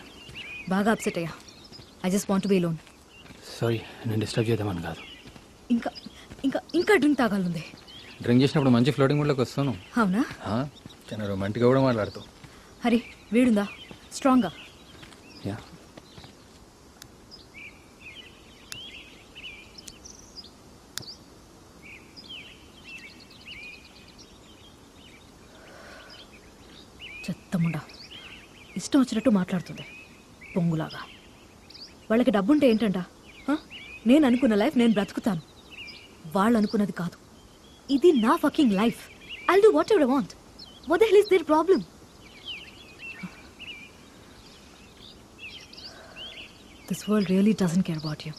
బాగా అప్సెట్ అయ్యా. I just want be lone. Sorry, నేను డిస్టర్బ్ చేద్దామని కాదు. ఇంకా ఇంకా ఇంకా డ్రింక్ తాగాలంది. డ్రింక్ చేసినప్పుడు మంచి ఫ్లోటింగ్ మూడ్లోకి వస్తాను. అవునా? చాలా రొమాంటిక్గా కూడా మాట్లాడుతావు. హరి వీడుందా స్ట్రాంగ్గా? యా. చెత్తముండా ఇష్టం వచ్చినట్టు మాట్లాడుతుంది పొంగులాగా. వాళ్ళకి డబ్బుంటే ఏంటంట? నేను అనుకున్న లైఫ్ నేను బ్రతుకుతాను, వాళ్ళు అనుకున్నది కాదు. ఇది నా fucking life. I'll do what ever I want. What the hell is there problem? This world really doesn't care about you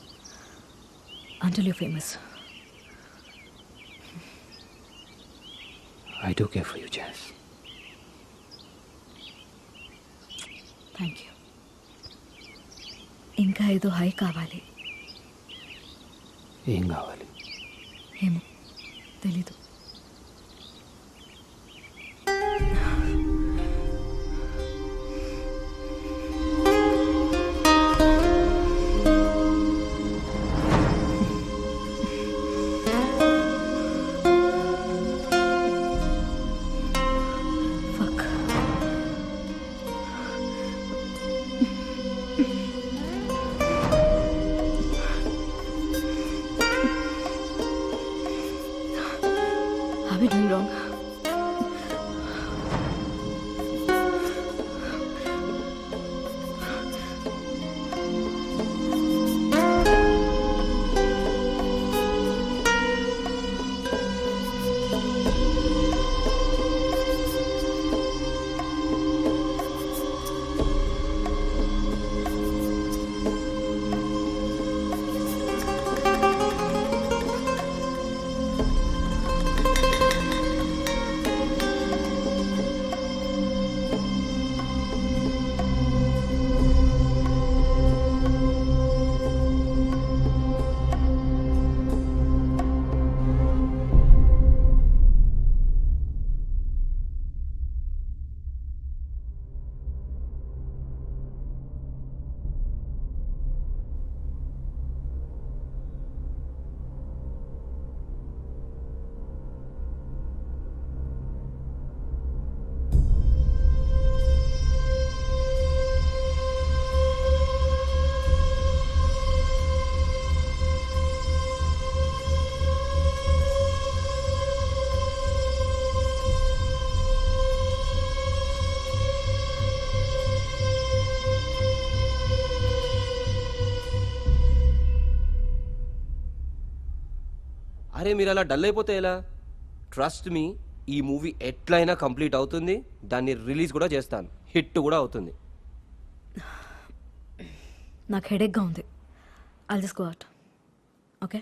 until you famous. I do care for you, Jazz. Thank you. ఇంకా ఏదో హై కావాలి. ఏం కావాలి? ఏమో తెలీదు. Are we doing wrong? అరే మీరు అలా డల్ అయిపోతే ఎలా? ట్రస్ట్ మీ, ఈ మూవీ ఎట్లయినా కంప్లీట్ అవుతుంది. దాన్ని రిలీజ్ కూడా చేస్తాను, హిట్ కూడా అవుతుంది. నాకు హెడేక్గా ఉంది. I'll just go out. Okay?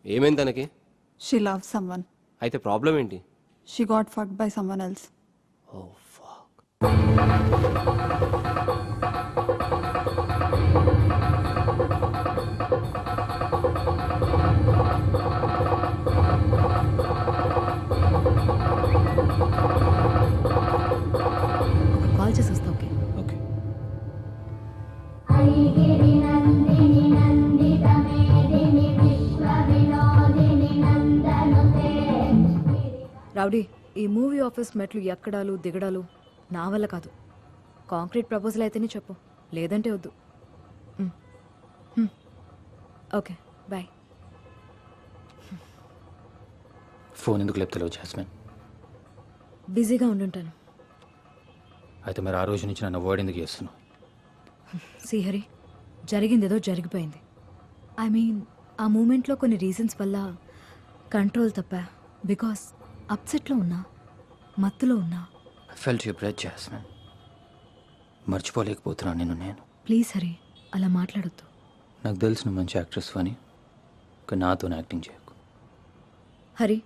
ఏమైంది తనకి? She love someone. అయితే ప్రాబ్లం ఏంటి? She got fucked by someone else. Oh fuck. Call చేసి వస్తా. ఓకే? ఓకే. రౌడీ, ఈ మూవీ ఆఫీస్ మెట్లు ఎక్కడాలు దిగడాలు నా వల్ల కాదు. కాంక్రీట్ ప్రపోజల్ అయితేనే చెప్పు, లేదంటే వద్దు. Okay bye. ఫోన్ ఎందుకు లేపుతలేవు జాస్మిన్? బిజీగా ఉండుంటాను. అయితే మరి ఆ రోజు నుంచి నన్ను అవాయిడ్ ఎందుకు చేస్తున్నావు? శ్రీహరి, జరిగిందేదో జరిగిపోయింది. ఐ మీన్ ఆ మూమెంట్లో కొన్ని రీజన్స్ వల్ల కంట్రోల్ తప్పా. బికాస్ అప్సెట్లో ఉన్నా, మత్తులో ఉన్నా. I felt your breath Jasmine. మర్చిపోలేకపోతున్నాను నిన్ను నేను. ప్లీజ్ హరి, అలా మాట్లాడొద్దు. నాకు తెలిసిన మంచి యాక్ట్రెస్ అని, కానీ నాతో యాక్టింగ్ చేయకు. హరి,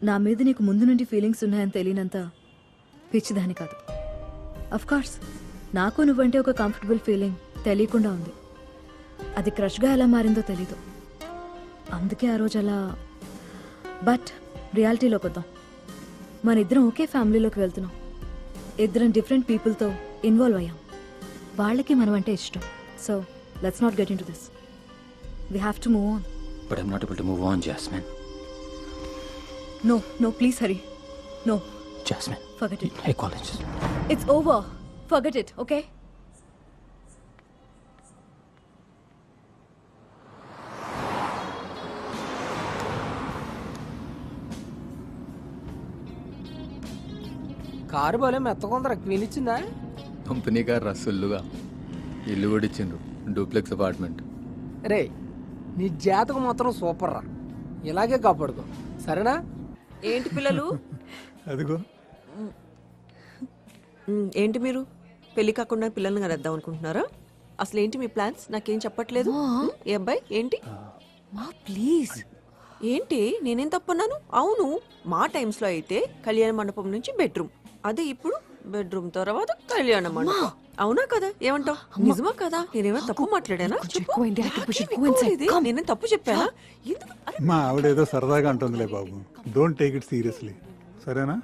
నా మీద నీకు ముందు నుండి ఫీలింగ్స్ ఉన్నాయని తెలియనంత పిచ్చిదాని కాదు. అఫ్కోర్స్ నాకు నువ్వంటే ఒక కంఫర్టబుల్ ఫీలింగ్ తెలియకుండా ఉంది. అది క్రష్గా ఎలా మారిందో తెలీదు. అందుకే ఆ రోజు అలా. బట్ రియాలిటీలోకి వద్దాం. మన ఇద్దరం ఒకే ఫ్యామిలీలోకి వెళ్తున్నాం. ఇద్దరం డిఫరెంట్ పీపుల్తో ఇన్వాల్వ్ అయ్యాం. వాళ్ళకి మనం అంటే ఇష్టం. So let's not get in to this. We have to move on. But I'm not able to move on, Jasmine. No, please hurry. No, Jasmine. forget it. Hey, college. It's over. Forget it, okay? Car బలే మెత్తకుందరా, క్వీన్ ఇచ్చిందా? కంపెనీ కార్ రసల్లుగా ఇల్లు కూడా ఇచ్చిండ్రు, డూప్లెక్స్ అపార్ట్మెంట్. రే నీ జాతకం మాత్రం సూపర్ రా, ఇలాగే కాపాడుకో సరేనా? ఏంటి పిల్లలు? అదిగో ఏంటి మీరు పెళ్లి కాకుండా పిల్లల్ని కనేద్దాం అనుకుంటున్నారా? అసలు ఏంటి మీ ప్లాన్స్? నాకేం చెప్పట్లేదు. ఏ అబ్బాయి ఏంటి? మా ప్లీజ్. ఏంటి నేనేం తప్పన్నాను? అవును, మా టైమ్స్ లో అయితే కళ్యాణ మండపం నుంచి బెడ్రూమ్, అదే ఇప్పుడు బెడ్రూమ్ తర్వాత కళ్యాణ మండపం. అవునా కదా? ఏమంటావు? నిజమా కదా? నేనేమైనా తప్పు మాట్లాడానా? చెప్పు. నేనేం తప్పు చెప్పానా? ఎందుకు? అరే, మా ఆవిడేదో సరదాగా అంటుందిలే బాబు. డోంట్ టేక్ ఇట్ సీరియస్లీ, సరేనా?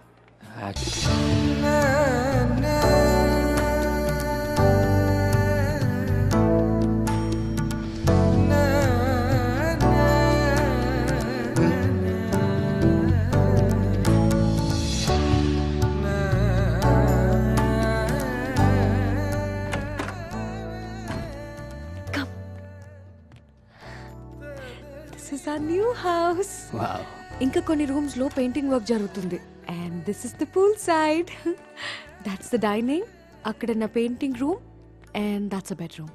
This is our new house. Wow. ఇంకా కొన్ని రూమ్స్ లో పెయింటింగ్ వర్క్ జరుగుతుంది. And this is the pool side. That's the dining. అక్కడ నా painting room. And that's a bedroom.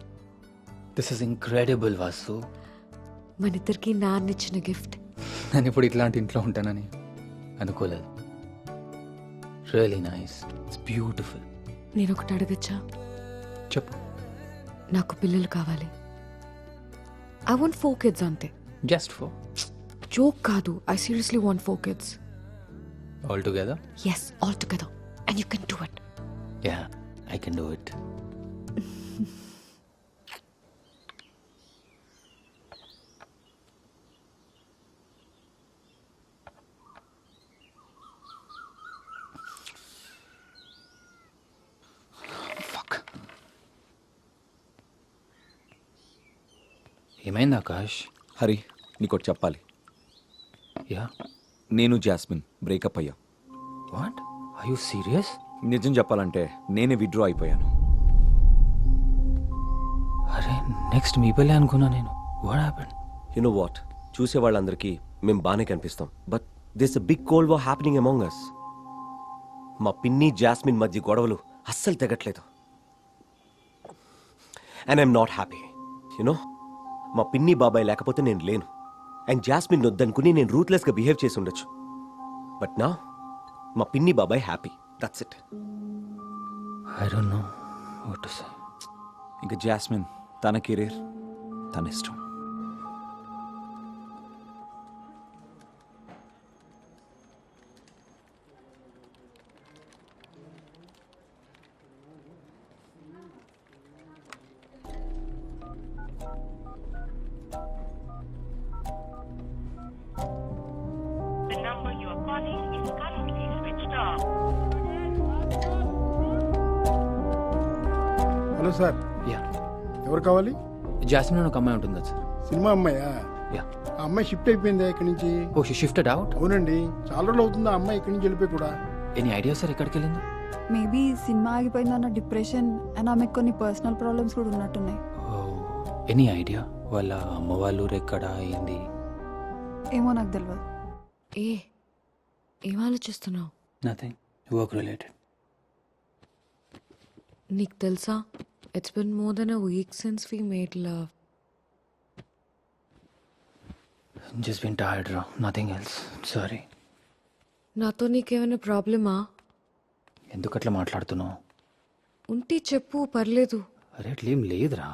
This is incredible Vasu. మన ఇద్దరికి నాన్న ఇచ్చిన గిఫ్ట్. నేను ఇప్పుడు ఇట్లాంటి ఇంట్లో ఉంటానని అనుకోలేదు. Really nice, it's beautiful. నేను ఒకటి అడగచ్చా? చెప్పు. నాకు పిల్లలు కావాలి. ఐ వాంట్ 4 kids అంతే. జస్ట్ ఫర్ జోక్ కాదు. I seriously want 4 kids. All together? Yes, all together. And you can do it. Yeah, I can do it. Fuck. ఏమైంది ఆకాష్? హరి, నీకోటి చెప్పాలి. యా. నేను జాస్మిన్ బ్రేకప్ అయ్యా. వాట్? Are you serious? నిజం చెప్పాలంటే నేనే విత్డ్రా అయిపోయాను. అరే నెక్స్ట్ మీ పెళ్ళి అనుకున్నా నేను. What happened? You know what, చూసే వాళ్ళందరికీ మేము బాగానే కనిపిస్తాం. But this a big cold war happening among us. మా పిన్ని జాస్మిన్ మధ్య గొడవలు అస్సలు తెగట్లేదు. And I'm not happy. You know, మా పిన్ని బాబాయ్ లేకపోతే నేను లేను. అండ్ జాస్మిన్ వద్దనుకుని నేను రూత్లెస్గా బిహేవ్ చేసి ఉండొచ్చు. బట్ నా మా పిన్ని బాబాయ్ happy. That's it. I don't know what to say. ఇంకా జాస్మిన్ తన కెరీర్ తన ఇష్టం. Hello sir. యా. ఎవరు కావాలి? జాస్మిన్ అని ఒక అమ్మాయి ఉంటుంది కదా సార్. సినిమా అమ్మాయా? యా. ఆ అమ్మాయి షిఫ్ట్ అయిపోయిందా ఇక్కడి నుంచి? Oh she shifted out? అవునండి, చాలా రోజులు అవుతుంది ఆ అమ్మాయి ఇక్కడి నుంచి వెళ్ళిపోయి కూడా. ఎనీ ఐడియా సార్ ఎక్కడికి వెళ్ళింది? మేబీ సినిమా ఆగిపోయిందన్న డిప్రెషన్ అండ్ ఆమెకు కొన్ని పర్సనల్ ప్రాబ్లమ్స్ కూడా ఉన్నట్టున్నాయి. ఎనీ ఐడియా వాళ్ళ అమ్మ వాళ్ళ ఊరు ఎక్కడ అయింది? ఏమో నాకు తెలియదు. ఏం ఆలోచిస్తున్నావు? Nothing, work related. నీకు తెలుసా, it's been more than a week since we made love. Just been tired రా, నథింగ్ ఎల్స్. సారీ. నాతో నీకేమైనా ప్రాబ్లమా? ఎందుకు అట్లా మాట్లాడుతున్నావు? ఉంటే చెప్పు, పర్లేదు. అరే అట్లేం లేదురా.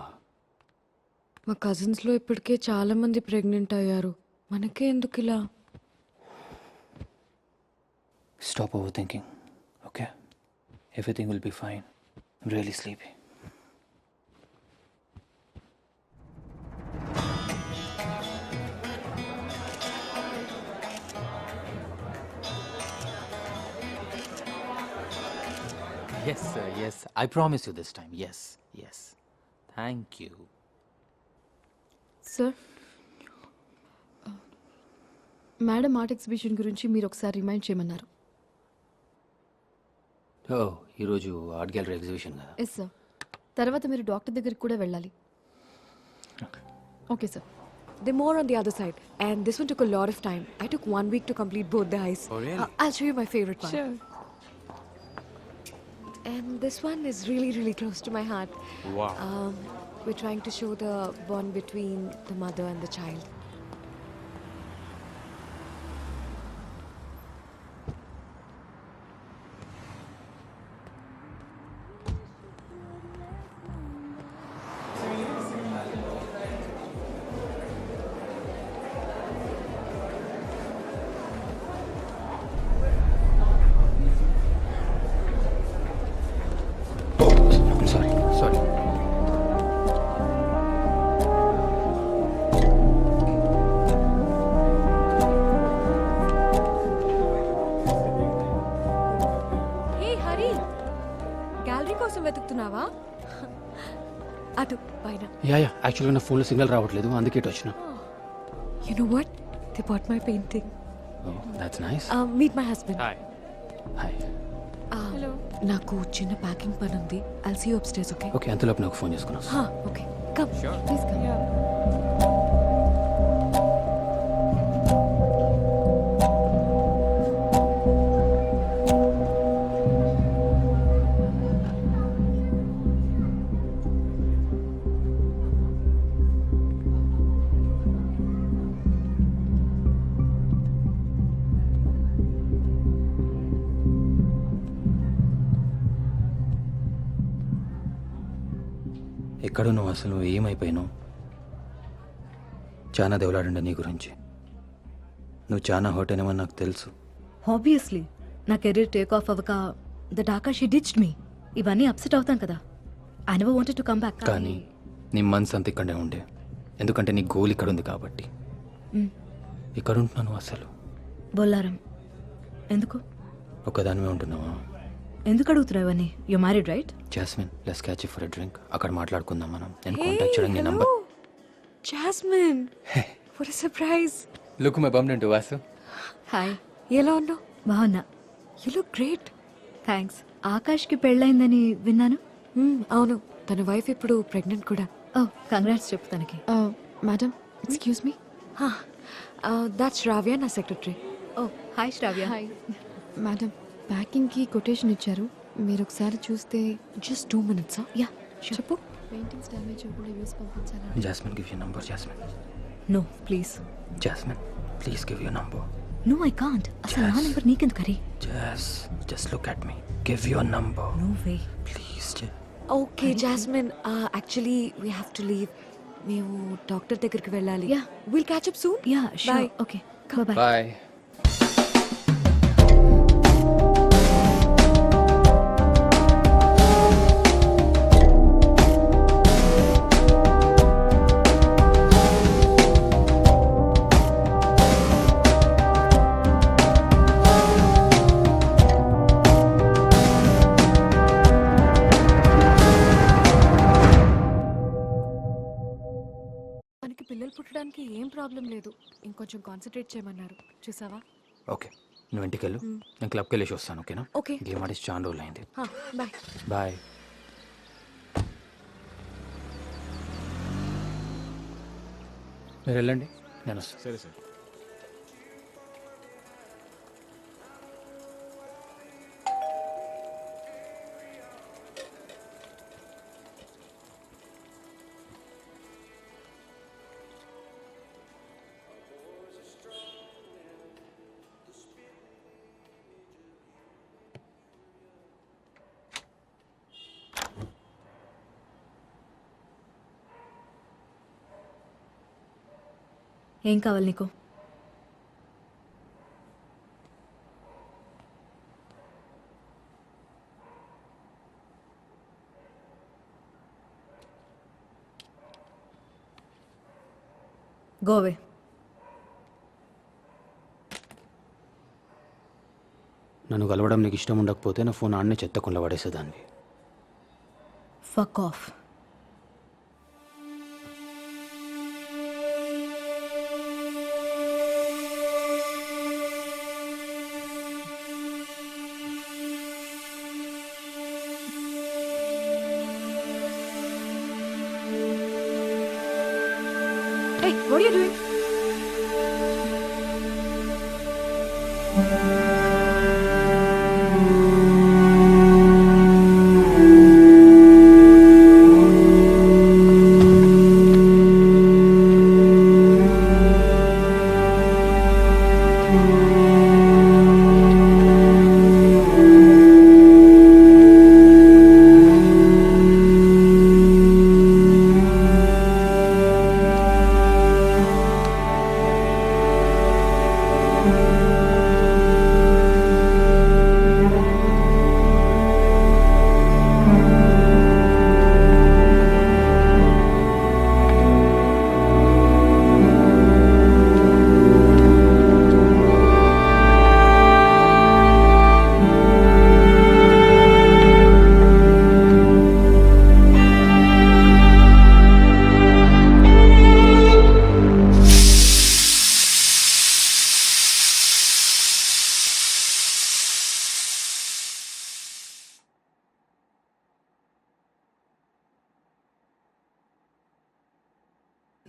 మా కజిన్స్లో ఇప్పటికే చాలా మంది ప్రెగ్నెంట్ అయ్యారు. మనకే ఎందుకు ఇలా? Stop overthinking, okay? Everything will be fine. I'm really sleepy. Yes yes I promise you this time yes yes thank you. Sir madam art exhibition గురించి మీరు ఒకసారి రిమైండ్ చేయమన్నారు. ఓ ఈరోజు ఆర్ట్ గ్యాలరీ ఎగ్జిబిషన్ కదా. Yes sir. తర్వాత మీరు డాక్టర్ దగ్గరికి కూడా వెళ్ళాలి. Okay sir. They're more on the other side, and this one took a lot of time. I took 1 week to complete both the eyes. Oh, really? I'll show you my favorite one. Sure. And this one is really, really close to my heart. Wow. We're trying to show the bond between the mother and the child. Sorry sorry. Hey, Hari. Gallery కోసం వెతుకుతున్నావా? అటు పైన. యా యాక్చువల్గా నా ఫోన్లో సిగ్నల్ రావట్లేదు, అందుకే ఇటు వచ్చిన. You know what? They bought my painting. That's nice. Meet my husband. Hi hi. Hello. నాకు చిన్న ప్యాకింగ్ పని ఉంది. I'll see you upstairs, okay? Okay, అంతలోపు నాకు ఫోన్ చేసుకున్నాను. Okay. Come. Please come. ఎక్కడో నువ్వు అసలు ఏమైపోయినావు? చాలా దేవులాడండి నీ గురించి. నువ్వు చాలా హర్ట్ అయినావని నాకు తెలుసు. ఆబ్వియస్లీ నా కెరీర్ టేక్ ఆఫ్ అవ్వక దట్ ఆకాష్ హి డిచ్డ్ మీ. ఇవన్నీ అప్సెట్ అవుతాం కదా. I never wanted to come back. కానీ నీ మనసు అంత ఇక్కడే ఉండే, ఎందుకంటే నీ గోల్ ఇక్కడ ఉంది కాబట్టి. ఇక్కడ ఉంటున్నాను అసలు. బొల్లారం ఎందుకు? ఒక్కదానివే ఉంటున్నావా? ఎందుకు అడుగుతున్నావు ఇవన్నీ? You married right? Jasmine, let's catch for a drink. అక్కడ మాట్లాడుకుందాం మనం. నేను Hey, కాంటాక్ట్ చేయడం నీ number. hello. Jasmine. What a surprise. Look my bum to Vasu. Hi. ఎలా ఉన్నావు? బాగున్నా. You look great. థ్యాంక్స్. ఆకాష్కి పెళ్ళైందని విన్నాను. అవును, తన వైఫ్ ఇప్పుడు ప్రెగ్నెంట్ కూడా. ఓ కంగ్రాట్స్ చెప్పు తనకి. Madam excuse me. That's Ravya, నా secretary. Oh hi Shravya. Hi madam, ప్యాకింగ్కి కొటేషన్ ఇచ్చారు, మీరు ఒకసారి చూస్తే. Just 2 minutes. యా చెప్పు. పెయింటింగ్స్ డ్యామేజ్ అవ్వకుండా యూస్ పంపించాలి. Jasmine, give you number. Jasmine, no please. Jasmine please give you number. No I can't. అసలు నా నెంబర్ నీకెందుకు Hari? Just look at me. Give you number no way. Please. Okay Jasmine, actually we have to leave. మేము డాక్టర్ దగ్గరికి వెళ్ళాలి. Yeah. Will catch up soon. Yeah sure. Bye. Okay bye. Bye. మనకి పిల్లలు పుట్టడానికి ఏం ప్రాబ్లం లేదు. ఇంకొంచెం కాన్సన్ట్రేట్ చేయమన్నారు. చూసావా? ఓకే, నువ్వు ఇంటికి వెళ్ళు, నేను క్లబ్కి వెళ్ళేసి వస్తాను. ఓకేనా? ఓకే. గేమ్ ఆడేసి చాలా రోజులు అయింది. బాయ్. బాయ్. మీరు వెళ్ళండి, నేను వస్తాను. సరే సార్. ఏం కావాలి నీకు? గోవే. నా నన్ను కలవడం నీకు ఇష్టం ఉండకపోతే నా ఫోన్ ఆడనే చెత్తకుండా పడేసేదాన్ని. Fuck off. Hey, what are you doing?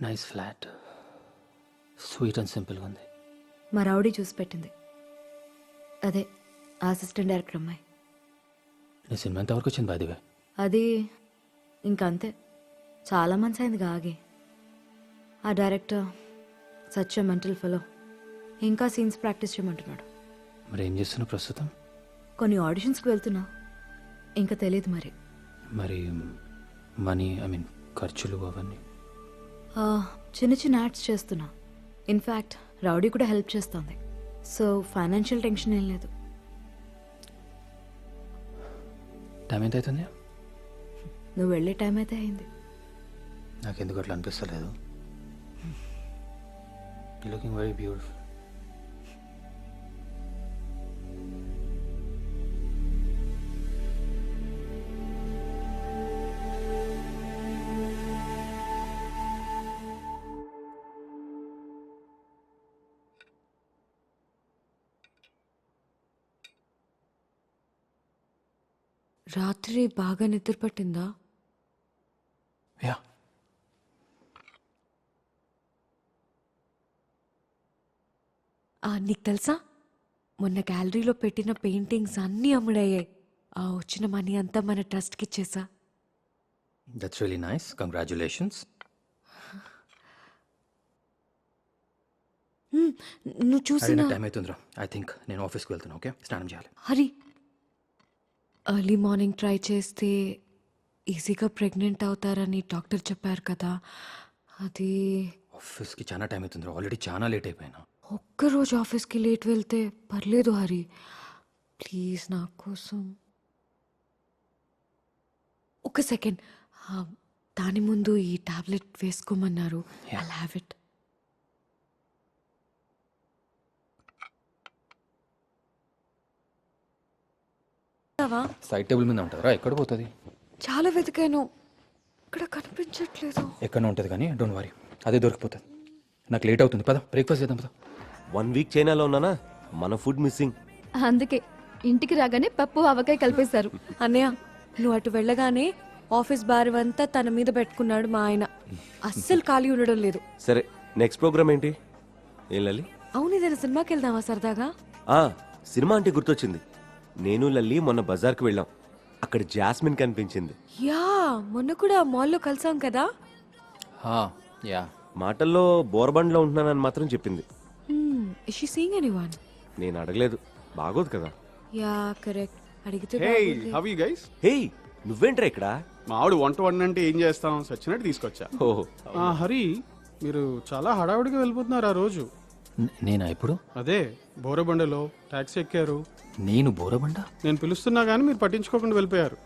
Nice flat, sweet and సింపుల్గా ఉంది. మా రౌడీ చూసి పెట్టింది. అదే అసిస్టెంట్ డైరెక్టర్ అమ్మాయి. నీ సినిమా ఎంతవరకు వచ్చింది బాదివే? అది ఇంకంతే, చాలా మంత్స్ అయింది ఆగి. ఆ director such a mental fellow, ఇంకా సీన్స్ ప్రాక్టీస్ చేయమంటున్నాడు. మరి ఏం చేస్తున్నావు ప్రస్తుతం? కొన్ని ఆడిషన్స్కి వెళ్తున్నా, ఇంకా తెలియదు మరి. మరి మనీ, ఐ మీన్ ఖర్చులు అవన్నీ? చిన్న చిన్న యాడ్స్ చేస్తున్నా. ఇన్ఫ్యాక్ట్ రౌడీ కూడా హెల్ప్ చేస్తుంది. సో ఫైనాన్షియల్ టెన్షన్ ఏం లేదు. టైం ఎంత అవుతుంది? నువ్వు వెళ్ళే టైం అయితే అయింది. నాకెందుకు అట్లా అనిపిస్తలేదు. Looking very beautiful. రాత్రి బాగా నిద్ర పట్టిందా? యా. నీకు తెలుసా, మొన్న గ్యాలరీలో పెట్టిన పెయింటింగ్స్ అన్నీ అమ్ముడయ్యాయి. ఆ వచ్చిన మనీ అంతా మన ట్రస్ట్కి ఇచ్చేసా. That's really nice, congratulations. నువ్వు చూసిన టైం అవుతుందిరా. ఐ థింక్ నేను ఆఫీస్కి వెళ్తున్నా. ఓకే, స్నానం చేయాలి. హరి, ఎర్లీ మార్నింగ్ ట్రై చేస్తే ఈజీగా ప్రెగ్నెంట్ అవుతారని డాక్టర్ చెప్పారు కదా. అది ఆఫీస్కి చాలా టైం అవుతుందిరా, ఆల్రెడీ చాలా లేట్ అయిపోయినా. ఒక్కరోజు ఆఫీస్కి లేట్ వెళ్తే పర్లేదు హరి, ప్లీజ్ నా కోసం. ఒక సెకండ్, దాని ముందు ఈ టాబ్లెట్ వేసుకోమన్నారు. I have it. Side table మీద ఉంటుందిరా, ఎక్కడ పోతుంది? చాలా వెతికాను, ఇక్కడ కనిపించట్లేదు. ఎక్కడ ఉంటుంది కానీ డోంట్ వరీ, అదే దొరికిపోతుంది. నాకు లేట్ అవుతుంది, పద బ్రేక్ఫాస్ట్ చేద్దాం. పద. 1 వీక్ చైనాలో ఉన్నానా, మన ఫుడ్ మిస్సింగ్. అందుకే ఇంటికి రాగానే పప్పు ఆవకాయ కలిపేశారు. అన్నయ్య, నువ్వు అటు వెళ్ళగానే ఆఫీస్ భారవంతా తన మీద పెట్టుకున్నాడు మా ఆయన. అస్సలు ఖాళీ ఉండడం లేదు. సరే, నెక్స్ట్ ప్రోగ్రామ్ ఏంటి? ఏం లల్లి? అవును, ఏదైనా సినిమాకి వెళ్దామా సరదాగా? సినిమా అంటే గుర్తొచ్చింది. నేను లల్లి మొన్న బజార్కి వెళ్ళాం. అక్కడ జాస్మిన్ కనిపించింది. యా, మొన్న కూడా మాల్లో కలిసాం కదా. యా, మాటల్లో బోర్బండ్లో ఉంటున్నానని మాత్రం చెప్పింది. Is she seeing anyone? నేను అడగలేదు, బాగోదు కదా. యా కరెక్ట్, అడిగితే హే, బాగుంది. How you guys? హే, నువ్వేంట్రా ఇక్కడ? మా ఆవిడ వంట అంటే ఏం చేస్తాం, సచ్చినట్టు తీసుకొచ్చా. ఓహో. హరి, మీరు చాలా హడావుడిగా వెళ్ళిపోతున్నారు ఆ రోజు. నేనా ఇప్పుడు? అదే బోరబండలో టాక్సీ ఎక్కారు. నేను బోరబండ? నేను పిలుస్తున్నా కానీ మీరు పట్టించుకోకుండా వెళ్ళిపోయారు.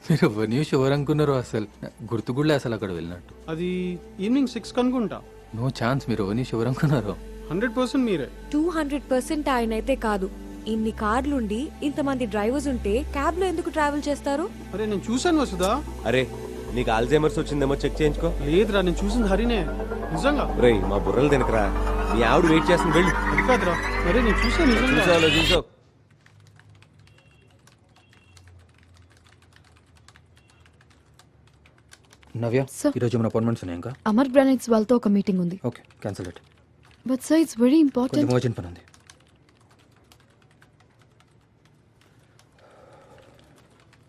మీరు ఎవరిని ఎవరు అనుకున్నారు? అసలు గుర్తుగుళ్ళే అసలు అక్కడ వెళ్ళినట్టు. అది ఈవినింగ్ 6 అనుకుంటా. నో ఛాన్స్, మీరు ఎవరిని ఎవరు అనుకున్నారు? 100% మీరే. 200% ఆయనైతే కాదు. ఇన్ని కార్లుండి ఇంతమంది డ్రైవర్స్ ఉంటే క్యాబ్ లో ఎందుకు ట్రావెల్ చేస్తారు? అరే నేను చూశాను వసుదా. అరే నీకు ఆల్జైమర్స్ వచ్చిందేమో చెక్ చేయించుకో. లేదురా, నేను చూసింది హరినే నిజంగా. రేయ్ మా బుర్రలు తినకరా, నీ ఆవిడ వెయిట్ చేస్తుంది, వెళ్ళు. అది కాదురా, అరే నేను చూసాను నిజంగా. చూసావు. నవ్య, Sir. ఈరోజు మన అపాయింట్మెంట్స్ ఉన్నాయి ఇంకా? అమర్ గ్రానైట్స్ వాళ్ళతో ఒక మీటింగ్ ఉంది. Okay, cancel it. But sir it's very కొంచెం ఇంపార్టెంట్. అర్జెంట్ పని ఉంది.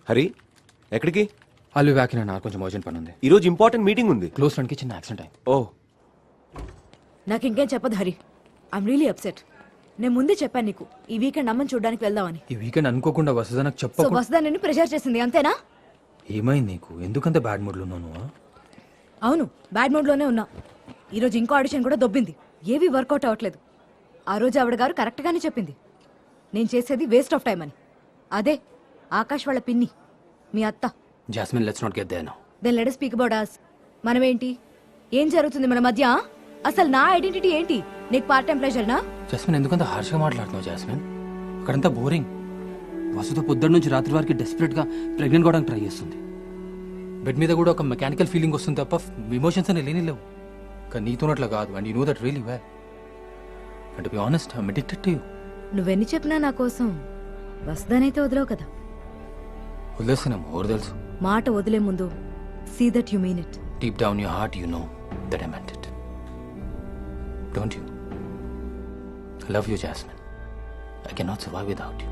హరి ఎక్కడికి? అల్లు బ్యాక్ నాకు కొంచెం అర్జెంట్ పని ఉంది. ఈ రోజు ఇంపార్టెంట్ మీటింగ్ ఉంది. క్లోజ్ ఫ్రెండ్కి చిన్న యాక్సిడెంట్ అయింది. ఓ, నాకు ఇంకేం చెప్పదు హరి. I'm really upset. నేను ముందే చెప్పాను నీకు ఈ వీకెండ్ అమ్మని చూడడానికి వెళ్దామని. ఈ వీకెండ్ అనుకోకుండా వస్తుందా నాకు సో చెప్పకు. వసుదా నిన్ను ప్రెషర్ చేసింది అంతేనా? ఏమైంది నీకు? ఎందుకంత బ్యాడ్ మూడ్లో ఉన్నావు నువ్వు? అవును, బ్యాడ్ మూడ్లోనే ఉన్నా. ఈరోజు ఇంకో ఆడిషన్ కూడా దొబ్బింది. ఏవి వర్కౌట్ అవ్వట్లేదు. ఆ రోజు ఆవిడ గారు కరెక్ట్గానే చెప్పింది నేను చేసేది వేస్ట్ ఆఫ్ టైం అని. అదే ఆకాష్ వాళ్ళ పిన్ని మీ అత్త. Jasmine, let's not get there now. Then let us speak about us. మనమేంటి? ఏం జరుగుతుంది మన మధ్య? అసలు నా ఐడెంటిటీ ఏంటి? నీకు పార్ట్ టైం ప్రెషర్నా? జాస్మిన్, ఎందుకంత హార్ష్గా మాట్లాడుతున్నావు జాస్మిన్? అక్కడంతా బోరింగ్. వసుతో పొద్దున్న నుంచి రాత్రి వారికి డెస్పరేట్గా ప్రెగ్నెంట్ కావడానికి ట్రై చేస్తుంది. బెడ్ మీద కూడా ఒక మెకానికల్ ఫీలింగ్ వస్తుంది తప్ప ఇమోషన్స్ అని లేని లేవు. కానీ నీతోనట్లా కాదు, and you know that really well. And to be honest, I am addicted to you. నువ్వెన్ని చెప్పినా నా కోసం వసుదానైతే వదలవు కదా. వదిలేస్తున్నాం, ఎవరు తెలుసు. మాట వదిలే ముందు see that you mean it. Deep down your heart you know that I meant it. Don't you? I love you Jasmine. I can not survive without you.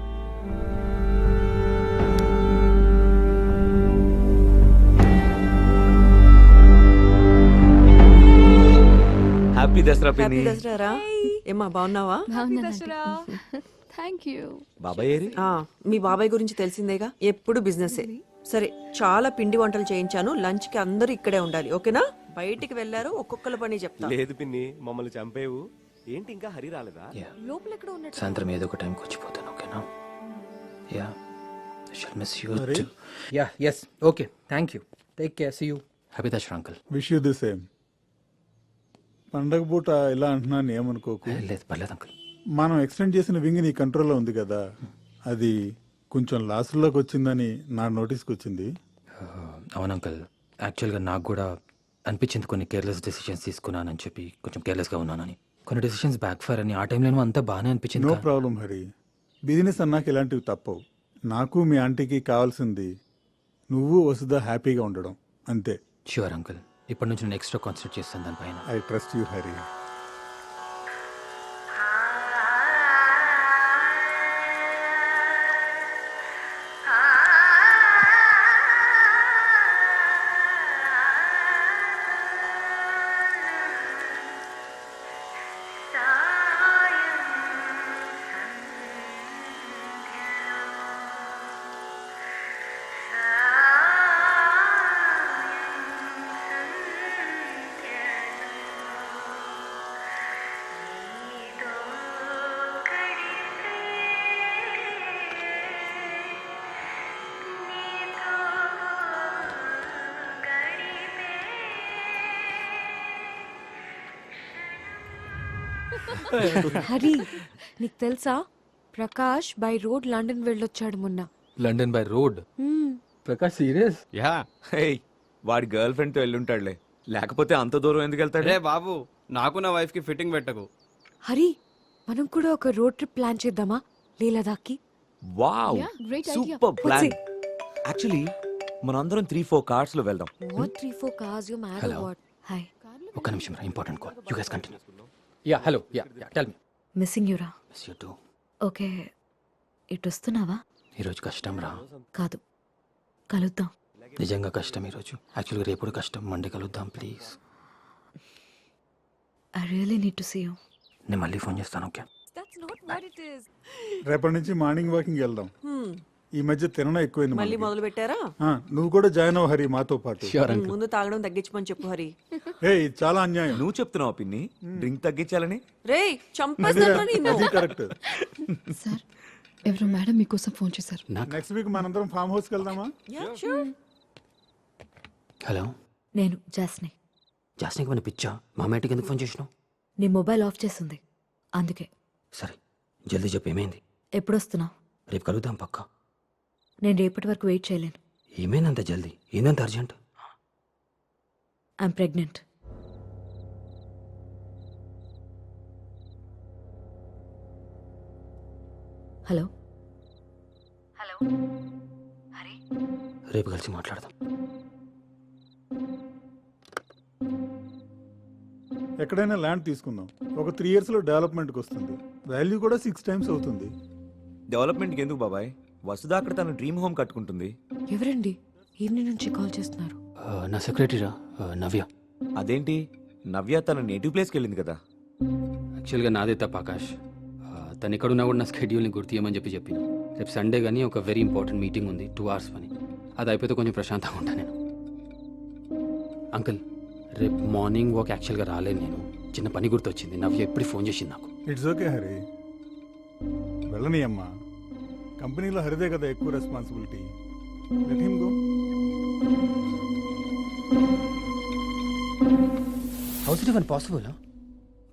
Happy Dasara happy పిన్ని. దసరా రా. ఏమ్మా బాగున్నావా? Thank you. బాబాయ్ ఏరి? మీ బాబాయ్ గురించి తెలిసిందేగా, ఎప్పుడు బిజినెసే. సరే, చాలా పిండి వంటలు చేయించాను. లంచ్ కి అందరూ ఇక్కడే ఉండాలి, ఓకేనా? బయటికి వెళ్ళారు, ఒక్కొక్కల పని చెప్తా. లేదు పిన్ని, మమ్మల్ని చంపేవు. ఏంటి ఇంకా హరి రాలేదా? లోపల ఎక్కడ ఉన్నట్టు. సాయంత్రం ఏదో ఒక టైంకి వచ్చిపోతాను, ఓకేనా? Yeah, I shall miss you. Hurry. Yeah, yes, okay, thank you. Take care, see you. Happy Dasara uncle. Wish you the same. పండగ పూట ఇలా అంటున్నాను ఏమనుకోకు. లేదు, పర్లేదు అంకుల్. మనం ఎక్స్టెండ్ చేసిన వింగ్ నీ కంట్రోల్లో ఉంది కదా, అది కొంచెం లాస్ట్లోకి వచ్చిందని నా నోటీస్కి వచ్చింది. అవును అంకుల్, యాక్చువల్గా నాకు కూడా అనిపించింది కొన్ని కేర్లెస్ డెసిషన్స్ తీసుకున్నానని చెప్పి, కొంచెం కేర్లెస్గా ఉన్నానని. కొన్ని డెసిషన్స్ బ్యాక్ ఫైర్ అని. ఆ టైంలో అంతా బాగానే అనిపించింది. నో ప్రాబ్లం హరి, బిజినెస్ అన్నాక ఇలాంటివి తప్పవు. నాకు మీ ఆంటీకి కావాల్సింది నువ్వు వసుదా హ్యాపీగా ఉండడం అంతే. ష్యూర్ అంకుల్, ఇప్పటి నుంచి నేను ఎక్స్ట్రా కాన్సన్ట్రేట్ చేస్తాను దానిపైన. I trust you Hari. Hari, నీకు తెలుసా ప్రకాష్ బై రోడ్ లండన్ వెళ్ళొచ్చాడు మొన్న. London by road? Prakash serious? Yeah, వాడి గర్ల్ ఫ్రెండ్ తో వెళ్ళుంటాడులే, లేకపోతే అంత దూరం ఎందుకు వెళ్తాడు? రే బాబు, నాకు నా వైఫ్ కి ఫిట్టింగ్ పెట్టకు. హరి, మనం కూడా ఒక రోడ్ ట్రిప్ ప్లాన్ చేద్దామా లే లదాఖ్కి? Wow, Yeah, great idea. Super plan. What's actually మనందరం 3-4 కార్స్ లో వెళ్దాం. What 3-4 cars you mad or Hello. what? Hi. ఒక్క నిమిషం, important call. You guys continue. Yeah, hello. Yeah, tell me. Missing యూరా. Miss you too. ఓకే, ఇటు వస్తున్నావా? ఈరోజు కష్టం రా. కాదు, కలుద్దాం. నిజంగా కష్టం ఈరోజు. యాక్చువల్గా రేపు కష్టం. మండే కలుద్దాం please. I really need to see you. నేను మళ్ళీ ఫోన్ చేస్తాను, okay? That's not what it is. రేపటి నుంచి మార్నింగ్ వాకింగ్ వెళ్దాం. ఈ మధ్య తినడం ఎక్కువైంది మళ్ళీ మనకి. మొదలు పెట్టారా? నువ్వు కూడా జాయిన్ అవ్వు హరి మాతో పాటు. ముందు తాగడం తగ్గించమని చెప్పు హరి. ఇది చాలా అన్యాయం. నువ్వు చెప్తున్నావు పిన్ని డ్రింక్ తగ్గించాలని? రేయ్, చంపేస్తాను నిన్ను. అది కరెక్ట్. సార్, ఎవరో మేడం మీకోసం ఫోన్ చేశారు. నెక్స్ట్ వీక్ మనందరం ఫామ్ హౌస్కి వెళ్దామా? Yeah, sure. హలో, నేను జాస్ని. జాస్నికి మన పిచ్చా? మా మేటికి ఎందుకు ఫోన్ చేసినావు? నీ మొబైల్ ఆఫ్ చేసింది. అందుకే. సరే జల్దీ చెప్పు, ఏమైంది? ఎప్పుడొస్తున్నావు? రేపు కలుద్దాం పక్కా. నేను రేపటి వరకు వెయిట్ చేయలేను. ఏమైందంత జల్దీ? ఏందంత urgent? I'm pregnant. Hello hello Hari, రేపు కలిసి మాట్లాడదాం. ఎక్కడైనా ల్యాండ్ తీసుకుందాం. ఒక 3 yearsలో డెవలప్మెంట్కి వస్తుంది. వాల్యూ కూడా 6 times అవుతుంది. డెవలప్మెంట్కి ఎందుకు బాబాయ్? వసుదా అక్కడ తన డ్రీమ్ హోమ్ కట్టుకుంటుంది. ఎవరండి ఈవినింగ్ నుంచి కాల్ చేస్తున్నారు? నా సెక్రటరీరా, నవ్య. అదేంటి, నవ్య తన నేటివ్ ప్లేస్కి వెళ్ళింది కదా. యాక్చువల్గా నాదే తప్ప ఆకాష్. తను ఎక్కడున్నా కూడా నా స్కెడ్యూల్ని గుర్తియమని చెప్పిన. రేపు సండే కానీ ఒక వెరీ ఇంపార్టెంట్ మీటింగ్ ఉంది, 2 hours పని. అది అయిపోతే కొంచెం ప్రశాంతంగా ఉంటాను నేను. అంకుల్, రేపు మార్నింగ్ వాక్ యాక్చువల్గా రాలేను నేను. చిన్న పని గుర్తొచ్చింది. నవ్య ఎప్పుడు ఫోన్ చేసింది నాకు. ఇట్స్ ఓకే హరి, వెళ్ళని అమ్మా. కంపెనీలో హరిదే కదా ఎక్కువ responsibility. Let him go. House it even possible?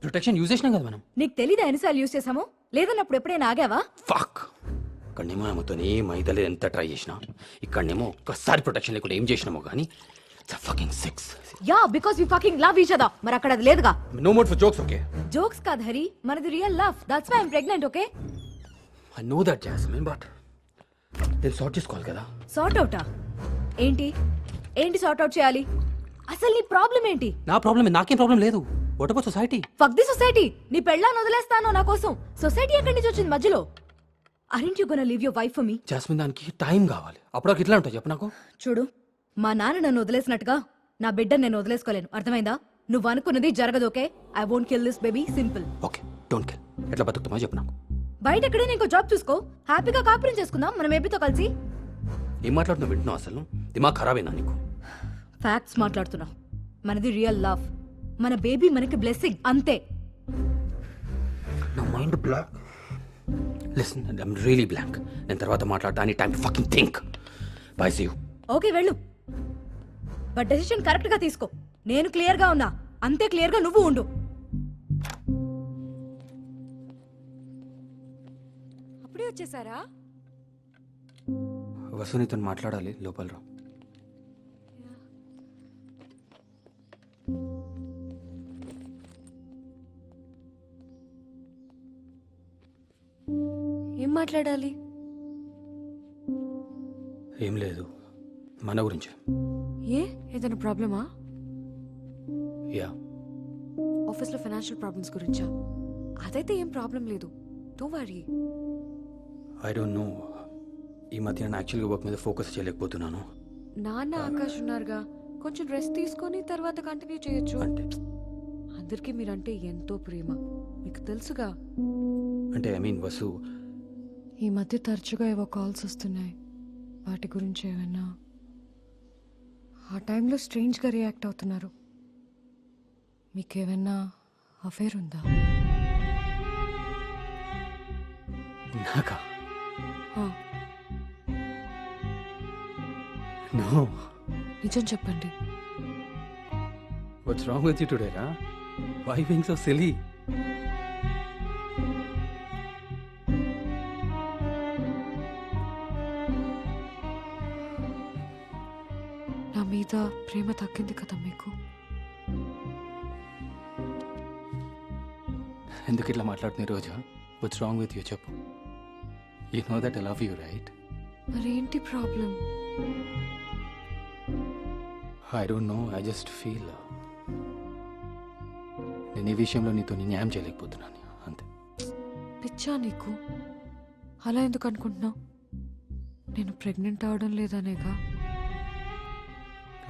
Protection use చేసినాం కదా మనం. నీకు తెలీదా ఎన్నిసార్లు యూజ్ చేసామో? లేదన్నప్పుడు ఎప్పుడైనా ఆగావా? ఫక్. ఇక్కడనేమో ఆమెతో ఏ మైదలే ఎంత ట్రై చేసినా, ఇక్కడనేమో ఒక్కసారి ప్రొటెక్షన్ లేకుండా ఏం చేసినామో కానీ fucking six. Yeah, because we fucking love each other. మరి అక్కడ అది లేదుగా. No mood for jokes, okay? Jokes కాదు హరి, మనది real love. That's why I'm pregnant, okay? I know that Jasmine, but నేను సార్ట్ చేసుకోవాలి కదా. సార్ట్ అవుటా? ఏంటి ఏంటి సార్ట్ అవుట్ చేయాలి? అసలు నీ ప్రాబ్లం ఏంటి? నా ప్రాబ్లం, నాకేం ప్రాబ్లం లేదు. What about society? Fuck the society. నీ పెళ్ళాన్ని వదిలేస్తాను నా కోసం. సొసైటీ ఎక్కడి నుంచి వచ్చింది మధ్యలో? Aren't you gonna leave your wife for me? Jasmine, దానికి టైం కావాలి. అప్పుడు ఇట్లా ఉంటాయి చెప్పు నాకు. చూడు, మా నాన్న నన్ను వదిలేసినట్టుగా నా బిడ్డను నేను వదిలేసుకోలేను. అర్థమైందా? నువ్వు అనుకున్నది జరగదు, okay? I won't kill this baby, simple. Okay, don't kill. ఎట్లా బతుకుతామో చెప్పు నాకు. బయట ఎక్కడైనా ఇంకో జాబ్ చూసుకో, హ్యాపీగా కాపురం చేసుకుందాం మన బేబీతో కలిసి. ఏం మాట్లాడుతున్నావు? వింటున్నావు? అసలు దిమాగ్ ఖరాబ్ అయినా నీకు? ఫ్యాక్ట్స్ మాట్లాడుతున్నా. మనది రియల్ లవ్. మన బేబీ మనకి బ్లెస్సింగ్, అంతే. నా mind blank. Listen, I'm really blank. నేను తర్వాత మాట్లాడతా. I need time to fucking think. Bye, see you. Okay, వెళ్ళు. బట్ డెసిషన్ కరెక్ట్ గా తీసుకో. నేను క్లియర్ గా ఉన్నా, అంతే క్లియర్ గా నువ్వు ఉండు. అప్పుడే వచ్చేసారా? వసునితో మాట్లాడాలి, లోపల రా. ఏం మాట్లాడాలి? ఏం లేదు, మన గురించి. ఏ ఏదైనా ప్రాబ్లమా? యా. ఆఫీస్లో ఫైనాన్షియల్ ప్రాబ్లమ్స్ గురించా? అదైతే ఏం ప్రాబ్లం లేదు, don't worry. I don't no, ఈ మధ్య నేను యాక్చువల్గా వర్క్ మీద ఫోకస్ చేయలేకపోతున్నాను. నాన్న ఆకాష్ ఉన్నారుగా, కొంచెం రెస్ట్ తీసుకొని తర్వాత కంటిన్యూ చేయొచ్చు. అంటే అందరికీ మీరంటే ఎంతో ప్రేమ, మీకు తెలుసుగా. అంటే ఐ మీన్ వసు, ఈ మధ్య తరచుగా ఏవో కాల్స్ వస్తున్నాయి, వాటి గురించి ఏమైనా? ఆ టైంలో స్ట్రేంజ్గా రియాక్ట్ అవుతున్నారు. మీకేమైనా అఫేర్ ఉందా? నాకా? ఆ, నో. నిజం చెప్పండి. What's wrong with you today రా? Why being so silly? నా మీద ప్రేమ తగ్గింది కదా మీకు? ఎందుకు ఇట్లా మాట్లాడుతున్నా రోజా? వాట్స్ రాంగ్ విత్ యూ చెప్పు. You know that I love you, right? మరేంటి problem? I don't know, I just feel నేను ఈ విషయంలో నీతో న్యాయం చేయలేకపోతున్నాను, అంతే. పిచ్చా నీకు? అలా ఎందుకు అనుకుంటున్నావు? నేను ప్రెగ్నెంట్ అవడం లేదనేగా.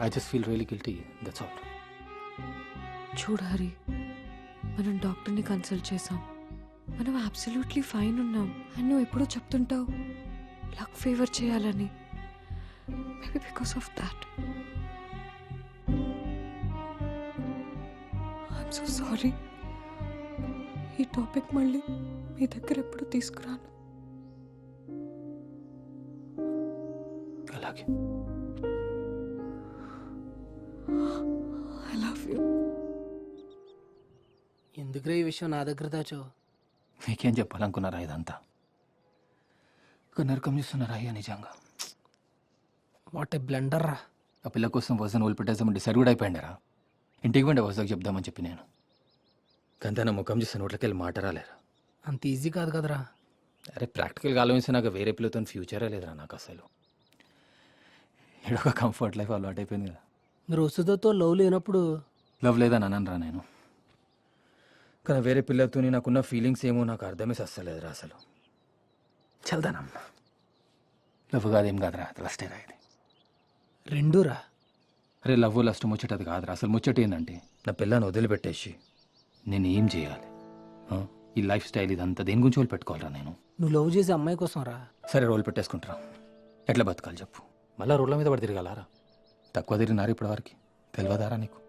I just feel really guilty, that's all. చూడు హరి, మనం డాక్టర్ని కన్సల్ట్ చేసాం, మనం అబ్సల్యూట్లీ ఫైన్ ఉన్నాం. అండ్ నువ్వు ఎప్పుడూ చెప్తుంటావు లక్ ఫేవర్ చేయాలని. Maybe because of that. I'm so sorry. ఈ టాపిక్ మళ్ళీ మీ దగ్గర ఎప్పుడు తీసుకురాను. అలాగే. I love you. ఎందుకురా ఈ విషయం నా దగ్గర దాచో? మీకేం చెప్పాలనుకున్నారా ఇదంతా? ఒక నరకం చూస్తున్నారా అయ్యా నిజంగా. వాట్ ఏ బ్లెండర్ రా. ఆ పిల్ల కోసం వసన్ వదిలిపెట్టేసామని డిసైడ్ కూడా అయిపోయిండారా? ఇంటికి వెంట వసకు చెప్దామని చెప్పి నేను కానీ నా ముఖం చూస్తే నోట్లకి వెళ్ళి మాట రాలేరా. అంత ఈజీ కాదు కదరా. అరే ప్రాక్టికల్గా ఆలోచిస్తే నాకు వేరే పిల్లతో ఫ్యూచరే లేదురా నాకు అసలు. ఒక కంఫర్ట్ లైఫ్ అలవాటు అయిపోయింది కదా. మీరు వసుదతో లవ్ లేనప్పుడు లవ్ లేదని అనరా నేను, కానీ వేరే పిల్లలతో నాకున్న ఫీలింగ్స్ ఏమో నాకు అర్థమే సస్తలేదురా అసలు. చల్దానమ్మా, లవ్ కాదేం కాదురా, లస్టేరా ఇది. రెండూరా. అరే లవ్ లస్ట్ ముచ్చటది కాదురా, అసలు ముచ్చట ఏంటంటే నా పిల్లని వదిలిపెట్టేసి నేను ఏం చేయాలి? ఈ లైఫ్ స్టైల్ ఇదంతా దేని గురించి వాళ్ళు పెట్టుకోవాలరా నేను? నువ్వు లవ్ చేసే అమ్మాయి కోసం రా. సరే రోల్ పెట్టేసుకుంటారా, ఎట్లా బతకాలి చెప్పు? మళ్ళీ రోడ్ల మీద పడి తిరగాలారా? తక్కువ తిరిగినారు ఇప్పటివరకు, తెలియదారా నీకు?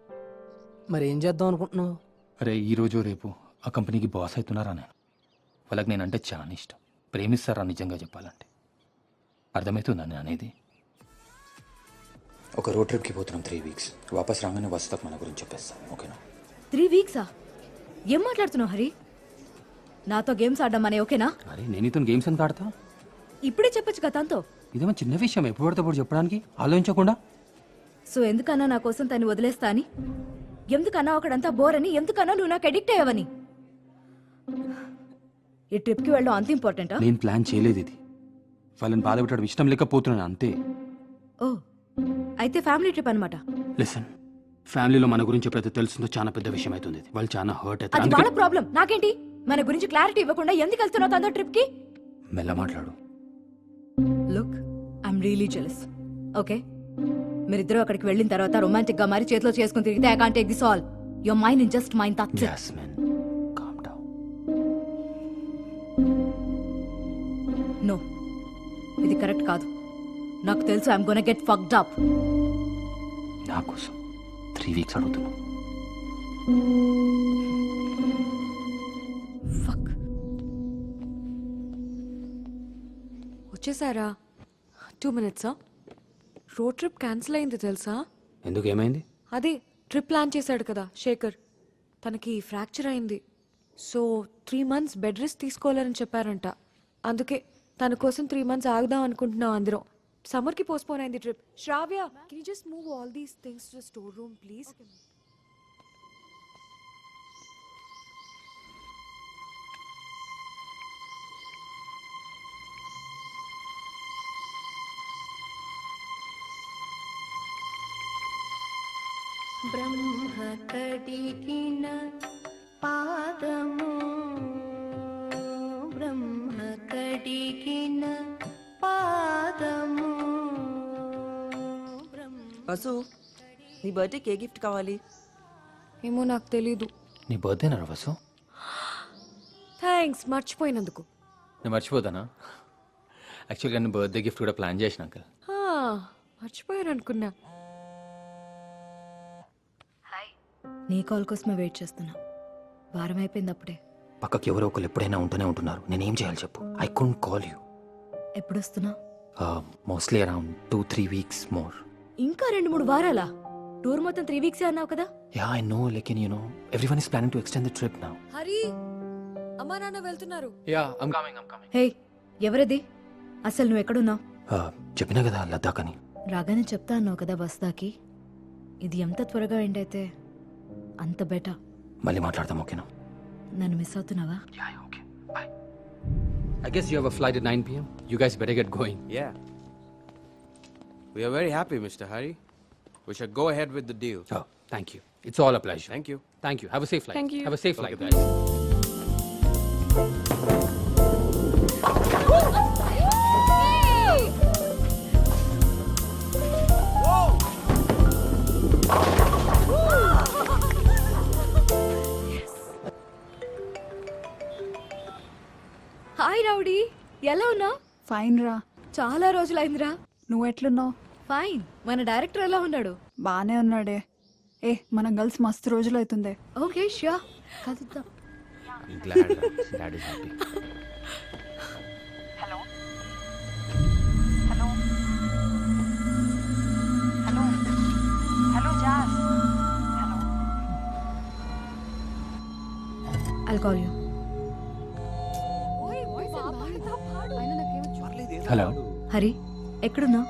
మరి ఏం చేద్దాం అనుకుంటున్నావు? అరే ఈరోజు రేపు ఆ కంపెనీకి బాస్ అవుతున్నారా నేను? వాళ్ళకి నేనంటే చాలా ఇష్టం, ప్రేమిస్తారా నిజంగా చెప్పాలంటే? అర్థమవుతుందా నేను అనేది? ఒక రోడ్ ట్రిప్కి పోతున్నాం 3 weeks, వాపస్ రాగానే వస్తాకు మన గురించి చెప్పేస్తాం, ఓకేనా? 3 weeks ఏం మాట్లాడుతున్నావు హరి? నాతో గేమ్స్ ఆడడం అనే ఓకేనా? అరే నేను ఇతను గేమ్స్ ఎంత ఆడతా? ఇప్పుడే చెప్పొచ్చు కదా తనతో. ఇదేమో చిన్న విషయం, ఎప్పుడు పడితే అప్పుడు చెప్పడానికి ఆలోచించకుండా. సో ఎందుకన్నా నా కోసం తను వదిలేస్తా అని? ఎందుకన్నా ఒకడంతా బోర్ అని? ఎందుకన్నా నువ్వు నాకు అడిక్ట్ అయ్యావని? ఈ ట్రిప్కి వెళ్ళడం అంత ఇంపార్టెంటా? నేను ప్లాన్ చేయలేదు ఇది, వాళ్ళని బాధ పెట్టడం ఇష్టం లేకపోతున్నాను అంతే. ఓ అయితే ఫ్యామిలీ ట్రిప్ అనమాట. లిసన్, ఫ్యామిలీలో మన గురించి ఎప్పుడైతే తెలుస్తుందో చాలా పెద్ద విషయం అవుతుంది. వాళ్ళు చాలా హర్ట్ అది అవుతారు. వాళ్ళ ప్రాబ్లం, నాకేంటి? మన గురించి క్లారిటీ ఇవ్వకుండా ఎందుకు వెళ్తున్నావు తనతో ట్రిప్ కి? మెల్ల మాట్లాడు. Look, I'm really jealous. Okay, మీరిద్దరూ అక్కడికి వెళ్ళిన తర్వాత రొమాంటిక్ గా మరి చేతిలో చేసుకుని తిరిగితే I can't take this all. Your mind in just mind. That's it. Jasmine, calm down. No, ఇది కరెక్ట్ కాదు. నాకు తెలుసు I'm gonna get fucked up. నా కోసం 3 weeks అడుగుతున్నా. ఫక్. వచ్చేసారా? 2 minutes. రోడ్ ట్రిప్ క్యాన్సిల్ అయింది తెలుసా? ఎందుకు, ఏమైంది? అదే ట్రిప్ ప్లాన్ చేశాడు కదా శేఖర్, తనకి ఫ్రాక్చర్ అయింది. సో 3 months బెడ్ రెస్ట్ తీసుకోవాలని చెప్పారంట. అందుకే తన కోసం 3 months ఆగుదాం అనుకుంటున్నాం అందరం. సమ్మర్కి పోస్ట్పోన్ అయింది trip. Shravya, can you just move all these things to the store room please? Brahma కడిగిన పాదము, బ్రహ్మ కడిగిన పాదము. వసు, నీ బర్త్డేకి ఏ గిఫ్ట్ కావాలి? ఏమో నాకు తెలీదు. నీ బర్త్డే నా వసు? థ్యాంక్స్ మర్చిపోయినందుకు. నేను మర్చిపోతానా? యాక్చువల్గా నేను బర్త్డే గిఫ్ట్ కూడా ప్లాన్ చేసిన అంకల్. మర్చిపోయాను అనుకున్నా. నీ కాల్ కోసమే వెయిట్ చేస్తున్నా. వారం అయిపోయింది అప్పుడే. పక్కకి ఎవరో ఒకరు ఎప్పుడైనా ఉంటూనే ఉంటున్నారు, నేనేం చేయాలి చెప్పు? I couldn't call you. ఎప్పుడు వస్తున్నా? Mostly around 2-3 weeks more. ఇంకా 2-3 వారాలా? టూర్ మొత్తం 3 weeks అన్నావు కదా? యా ఐ నో, లేకిన్ you know everyone is planning to extend the trip now. Hari, అమ్మా నాన్న వెళ్తున్నారు. Yeah I'm coming. హే, ఎవరిది? అసలు నువ్వు ఎక్కడున్నావు? చెప్పినా కదా లద్దాఖ్ అని. రాగానే చెప్తా అన్నావు కదా బస్తాకి. ఇది ఎంత త్వరగా ఎండ్ అయితే అంత బెటర్. మళ్ళీ మాట్లాడదాం, ఓకేనా? నన్ను miss అవుతున్నావా? I guess you have a flight at 9 p.m. You guys better get going. Yeah. We are very happy, Mr. Hari. We shall go ahead with the deal. Oh, thank you. It's all a pleasure. Thank you. Thank you. Have a safe flight. Thank you. Have a safe Okay, flight, guys. Hi rowdy, ఎలా ఉన్నావు? ఫైన్ రా. చాలా రోజులైందిరా. నువ్వు ఎట్లున్నావు? ఫైన్. మన డైరెక్టర్ ఎలా ఉన్నాడు? బానే ఉన్నాడే. మనం కలిసి మస్తు రోజులు అవుతుందే. ఓకే ష్యూర్, కలుద్దాం. Glad Dad is happy. Hello hello hello hello Jas. Hello I'll call you. Hello Hari ఎక్కడున్నావు?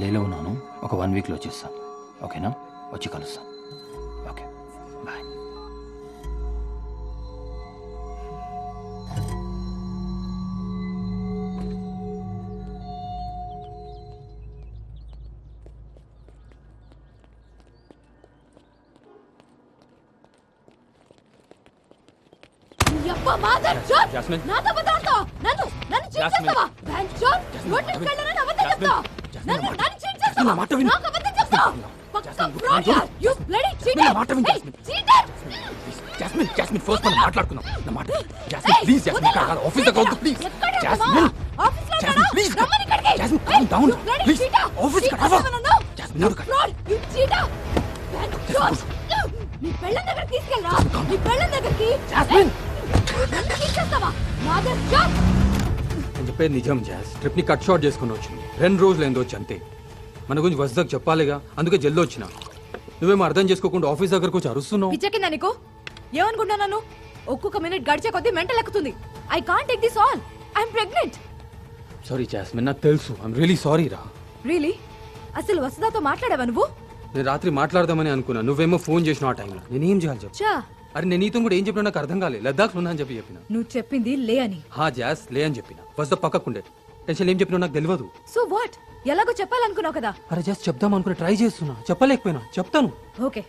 లేలో ఉన్నాను. ఒక 1 వీక్లో వచ్చేస్తాను. ఓకేనా? వచ్చి కలుస్తాను. Okay bye. యబ్బా మాదర్ చోట్ జాస్మిన్. నాతో బతాడతావా? నన్ను చీట్ జాస్మిన్. చేస్తావా? బ్యాన్ చోట్ రోడ్డుకి వెళ్ళానని అబద్ధం చెప్తావా? నన్ను చీట్ చేస్తావా? నా మాట విను. నాకు అబద్ధం చెప్తావా? పక్కా fraud యార్. You bloody cheater. నా మాట విను, Hey, jasmine. cheater. Jasmine jasmine first మనం మాట్లాడుకుందాం. నా మాట జాస్మిన్ Hey, ప్లీజ్ జాస్మిన్ వదలా. కాదు ఆఫీస్ దగ్గర వద్దు ప్లీజ్. ఎక్కడ జాస్మిన్ ఉన్నావా? ఆఫీస్లో జాస్మిన్ ఉన్నానా? ప్లీజ్ రమ్మని ఇక్కడికి. Jasmine Hey, calm down you bloody please cheater. Office Cheat దగ్గర చేస్తావా నన్ను? జాస్మిన్ You ఎవరు కాదు. fraud. You cheater. Ban chot. నీ పెళ్ళం దగ్గరికి తీసుకెళ్ళరా? నీ పెళ్ళం దగ్గరికి. జాస్మిన్. నన్ను cheat చేస్తావా? మాదర్ చోట్. నేను చెప్పేది నిజం జాస్. ట్రిప్ని కట్ షార్ట్ చేసుకుని వచ్చింది. 2 రోజులు ఏందో వచ్చి అంతే. మన గురించి వస్తాకు చెప్పాలిగా, అందుకే జల్ది వచ్చిన. నువ్వేమో అర్థం చేసుకోకుండా ఆఫీస్ దగ్గరకు వచ్చి అరుస్తున్నావు. పిచ్చెక్కిందా నీకు? ఏమనుకుంటున్నా నన్ను? ఒక్కొక్క మినిట్ గడిచే కొద్దీ మెంటల్ ఎక్కుతుంది. I can't take this all. I'm pregnant. Sorry jasmine, నాకు తెలుసు. ఐఎమ్ రియలీ సారీ రా. రియలీ? అసలు వసుదాతో మాట్లాడావా నువ్వు? నేను రాత్రి మాట్లాడదామని అనుకున్నా. నువ్వేమో ఫోన్ చేసిన ఆ టైంలో. నేనేం చేయాలి చెప్పు. చా అరే నేను నీతో కూడా ఏం చెప్పినా నాకు అర్థం కాలేదు. లద్దాఖ్ ఉన్నా అని చెప్పిన. నువ్వు చెప్పింది లే అని. హా జాస్ లే అని చెప్పిన. వస్తా పక్కకుండే. టెన్షన్ ఏం చెప్పినా నాకు తెలియదు. So what? ఎలాగో చెప్పాలనుకున్నావు కదా. అరే జస్ట్ చెప్దాం అనుకుని ట్రై చేస్తున్నా. చెప్పలేకపోయినా. చెప్తాను. ఓకే,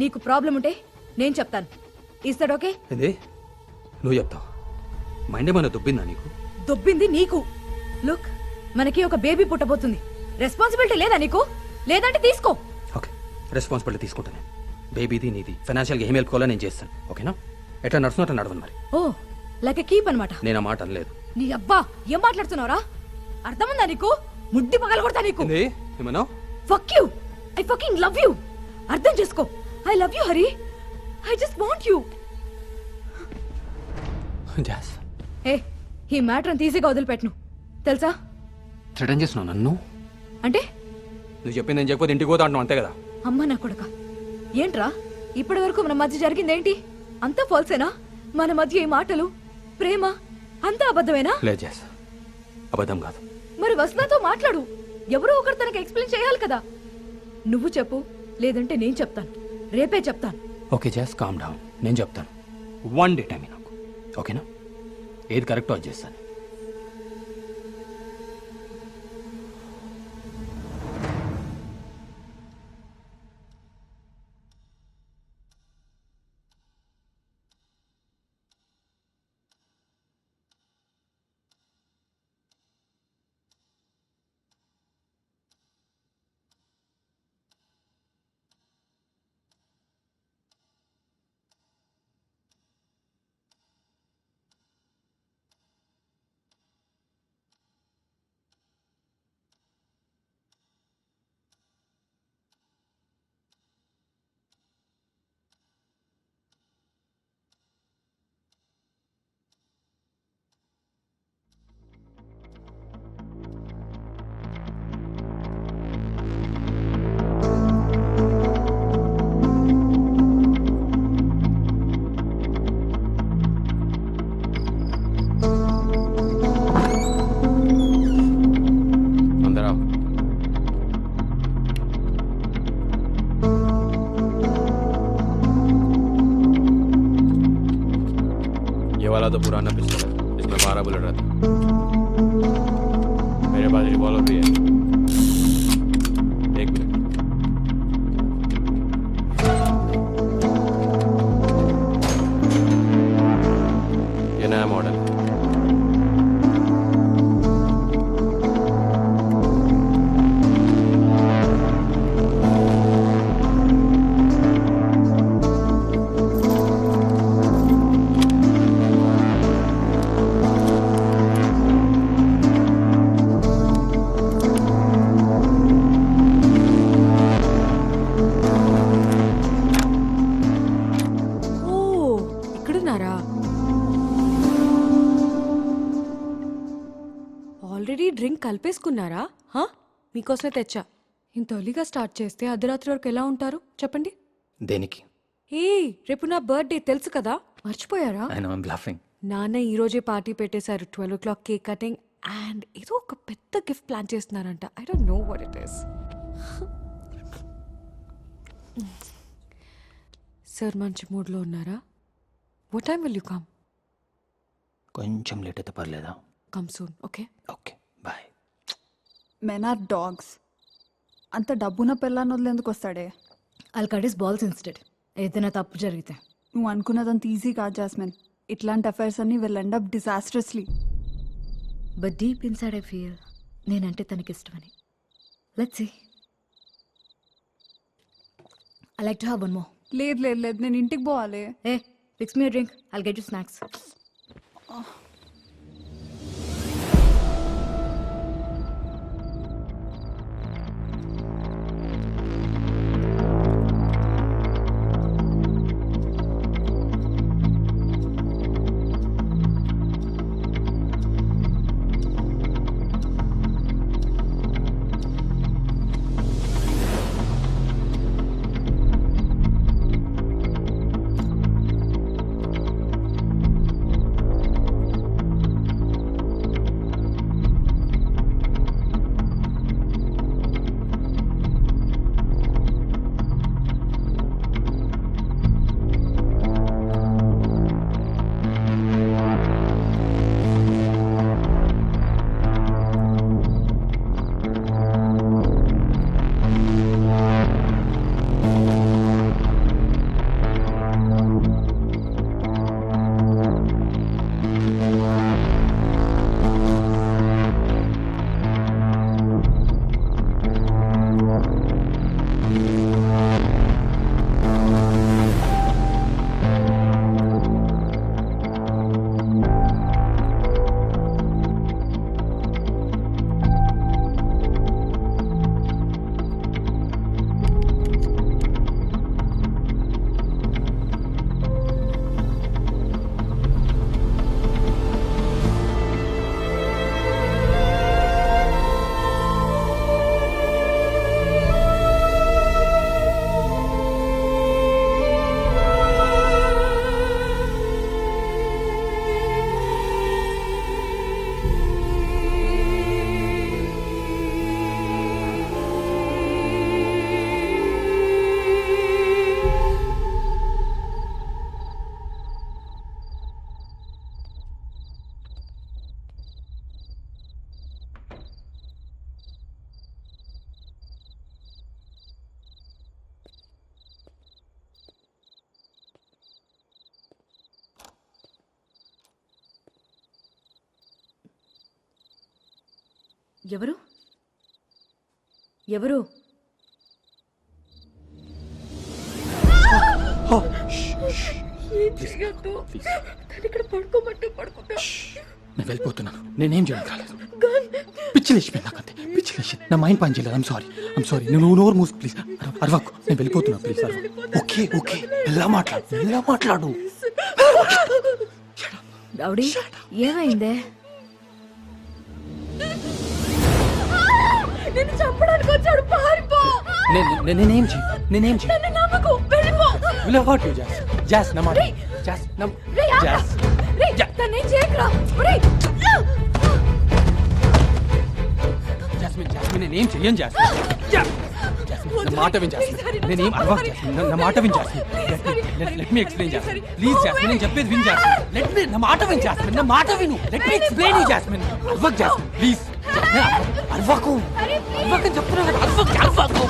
నీకు ప్రాబ్లం ఉంటే నేను చెప్తాను. ఇస్తాడు ఓకే? ఏంది నువ్వు చెప్తావు? మైండ్ ఏమైనా దుబ్బిందా నీకు? దొబ్బింది నీకు. లుక్, మనకి ఒక బేబీ పుట్టబోతుంది. రెస్పాన్సిబిలిటీ లేదా నీకు? లేదంటే తీసుకో. ఓకే, రెస్పాన్సిబిలిటీ తీసుకుంటాను. బేబీది నీది. ఫైనాన్షియల్గా ఏం హెల్ప్ కావాలో నేను చేస్తాను. ఓకేనా? ఎట్లా నడుస్తున్నట్టు నడవను మరి. ఓ లైక్ కీప్ అనమాట. నేను ఆ మాట అనలేదు. నీ అబ్బా ఏం మాట్లాడుతున్నావురా? అర్థముందా నీకు? ముడ్డి పగల కొడతా నీకు. ఏంది ఏమన్నా? Fuck you. I fucking love you. అర్థం చేసుకో. I love you Hari. I just want you. జాస్ ఏ ఈ మ్యాటర్ ఈజీగా వదిలిపెట్టను తెలుసా? థ్రెటన్ చేస్తున్నావు నన్ను? అంటే నువ్వు చెప్పింది నేను చెప్పకపోతే ఇంటికి పోతా అంటున్నావు అంతే కదా? అమ్మ నా కొడుక, ఏంట్రా ఇప్పటి వరకు మన మధ్య జరిగిందేంటి? అంతా ఫాల్సేనా? మన మధ్య ఈ మాటలు, ప్రేమ అంతా అబద్ధమేనా? లేదు జాస్, అబద్ధం కాదు. మరి వసుదాతో మాట్లాడు. ఎవరో ఒకరు తనకి ఎక్స్ప్లెయిన్ చేయాలి కదా. నువ్వు చెప్పు, లేదంటే నేను చెప్తాను. రేపే చెప్తాను. Okay Jas, calm down. నేను చెప్తాను. 1 డే టైం నాకు. ఓకేనా? ఏది కరెక్టో అది చేస్తాను. वाला तो पुराना पिस्टल है, इसमें 12 बुलेट रहते हैं। मेरे पास रिवॉल्वर भी है। एक मिनट। ये नया मॉडल है। ఆల్రెడీ డ్రింక్ కలిపేసుకున్నారా? మీకోసమే తెచ్చా. ఇంత ఎర్లీగా స్టార్ట్ చేస్తే అర్ధరాత్రి వరకు ఎలా ఉంటారు చెప్పండి? దేనికి? ఏ రేపు నా బర్త్డే తెలుసు కదా, మర్చిపోయారా? I know, I'm bluffing. నాన్న ఈ రోజే పార్టీ పెట్టేశారు. 12 o'clock కేక్ కటింగ్ అండ్ ఏదో ఒక పెద్ద గిఫ్ట్ ప్లాన్ చేస్తున్నారంట. I don't know what it is. Sir మంచి మూడ్లో ఉన్నారా? What time will you come? కొంచెం లేట్ అయితే పర్లేదా? Come soon. Okay okay bye. Men are dogs. అంత డబ్బున పిల్లని వదిలేందుకు వస్తాడే? I'll cut his balls instead. ఏదైనా తప్పు జరిగితే. నువ్వు అనుకున్నదంత ఈజీ కాదు జాస్మిన్. ఇట్లాంటి అఫైర్స్ అన్ని will end up disastrously. But deep inside I feel నేనంటే తనకి ఇష్టమని. Let's see. I like to have one more. లేదు లేదు లేదు, నేను ఇంటికి పోవాలి. A fix me drink. I'll get you snacks. ఎవరు ఎవరు? ఇక్కడ పడుకోమంటే పడుకుంటా. నేను వెళ్ళిపోతున్నాను. నేనేం చేయడం కాలేదు. పిచ్చి లేచిపోయింది నాకంతే. పిచ్చి లేచి నా మైండ్ పని చేయలేదు. I'm sorry. నువ్వు నోరు మూసు ప్లీజ్. అరవకు. నేను వెళ్ళిపోతున్నా ప్లీజ్. ఓకే ఓకే ఎలా మాట్లాడు. రౌడీ ఏమైందే? నిన్ను చంపడానికి వచ్చాడు. పారిపో. నేనేం చేయ నన్ను నమ్మకు. వెళ్ళిపో. విల్ హర్ట్ యు జాస్ నా మాట. జాస్ తన్నేం చేయకురా. జాస్మిన్ నేనేం చెయ్యను జాస్మిన్. నా మాట విన్ జాస్మిన్. నేనేం అరవకు జాస్మిన్. నా మాట win jasmine. Let me explain jasmine. Please jasmine నేను చెప్పేది విన్ జాస్మిన్. నా మాట విన్ జాస్మిన్. నా మాట విను. Let me explain you Jasmine. అరవకు జాస్మిన్ ప్లీజ్. అరవకు అని చెప్తున్నా కదా. అరవకు.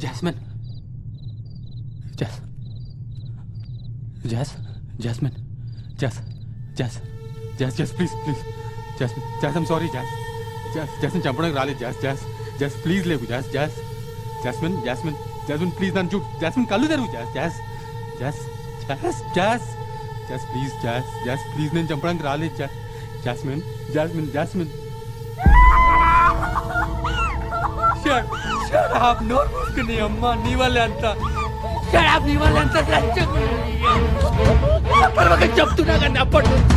Jasmine Jas Jas Jasmine Jas Jas Jas Jas please please Jasmine Jas I'm sorry Jas Jas Jasmine చంపడానికి రాలేదు జాస్ జాస్ జాస్ ప్లీజ్ లేవు Jas Jas Jasmine Jasmine Jasmine please నన్ను చూడు జాస్మిన్ కళ్ళు తెరువు Jas Jas Jas Jas Jas Jas please Jas Jas please నేను చంపడానికి రాలేదు జాస్ జాస్మిన్ జాస్మిన్ జాస్మిన్ నోరు మూసుకుని అమ్మా నీ వల్లే అంతా నీ వల్లే అంతా చెప్తున్నా కానీ అప్పటి నుంచి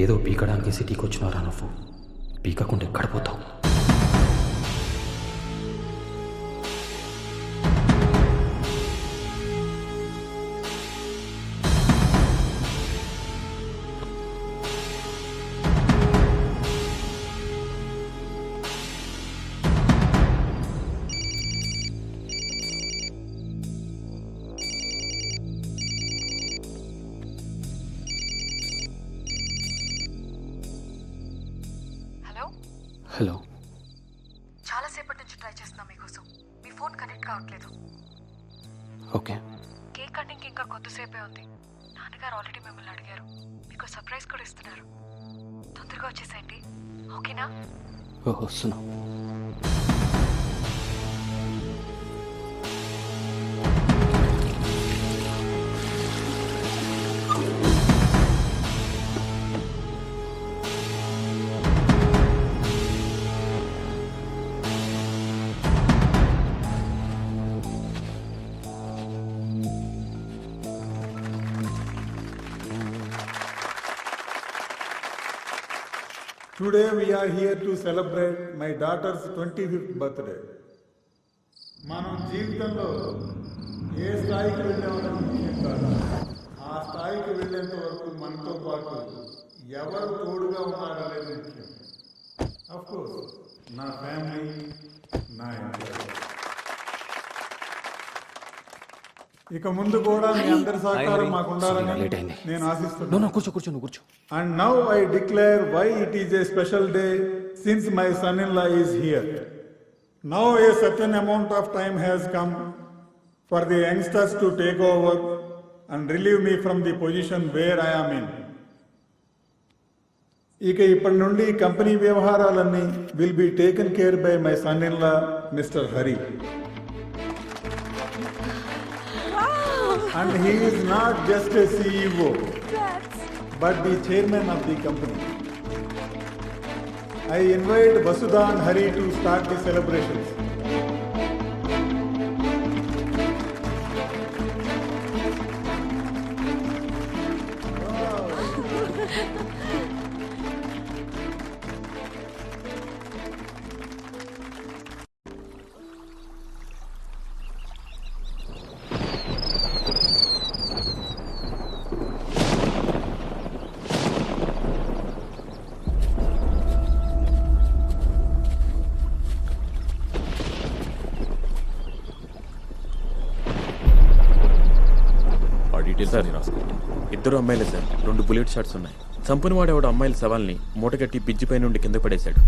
ఏదో పీకడానికి సిటీకి వచ్చినారా నువ్వు పీకకుండా ఎక్కడ పోతావు? హలో, చాలాసేపటి నుంచి ట్రై చేస్తున్నా మీకోసం. మీ ఫోన్ కనెక్ట్ కావట్లేదు. ఓకే. కేక్ కటింగ్ ఇంకా కొద్దిసేపే ఉంది. నాన్నగారు ఆల్రెడీ మిమ్మల్ని అడిగారు. మీకు సర్ప్రైజ్ కూడా ఇస్తున్నారు. తొందరగా వచ్చేసేయండి, ఓకేనా? వస్తున్నా. Today we are here to celebrate my daughter's 25th birthday. మనం జీవితంలో ఏ స్థాయికి వెళ్ళామని ముఖ్యం కాదు. ఆ స్థాయికి వెళ్ళేంత వరకు మనతో పాటు ఎవరు తోడుగా ఉన్నారనేది ముఖ్యం. అఫ్ కోర్స్ నా ఫ్యామిలీ, నా ఎంప్లాయీ. ఇక ముందు కూడా మీ అందరి సహకారం మాకు ఉండాలని నేను ఆశిస్తున్నాను. కూర్చో నువ్వు కూర్చో. And now I declare why it is a special day since my son-in-law is here. Now a certain amount of time has come for the youngsters to take over and relieve me from the position where I am in. ఇక ఇప్పటి నుండి కంపెనీ వ్యవహారాలన్నీ will be taken care by my son-in-law, Mr. Hari. And he is not just a CEO, but the chairman of the company. I invite Vasudha and Hari to start the celebrations. Details రాసుకో. ఇద్దరు అమ్మాయిలే సార్. 2 బుల్లెట్ షాట్స్ ఉన్నాయి. చంపిన వాడేవాడు అమ్మాయిల శవాల్ని మూటగట్టి బ్రిడ్జి పై నుండి కింద పడేశాడు.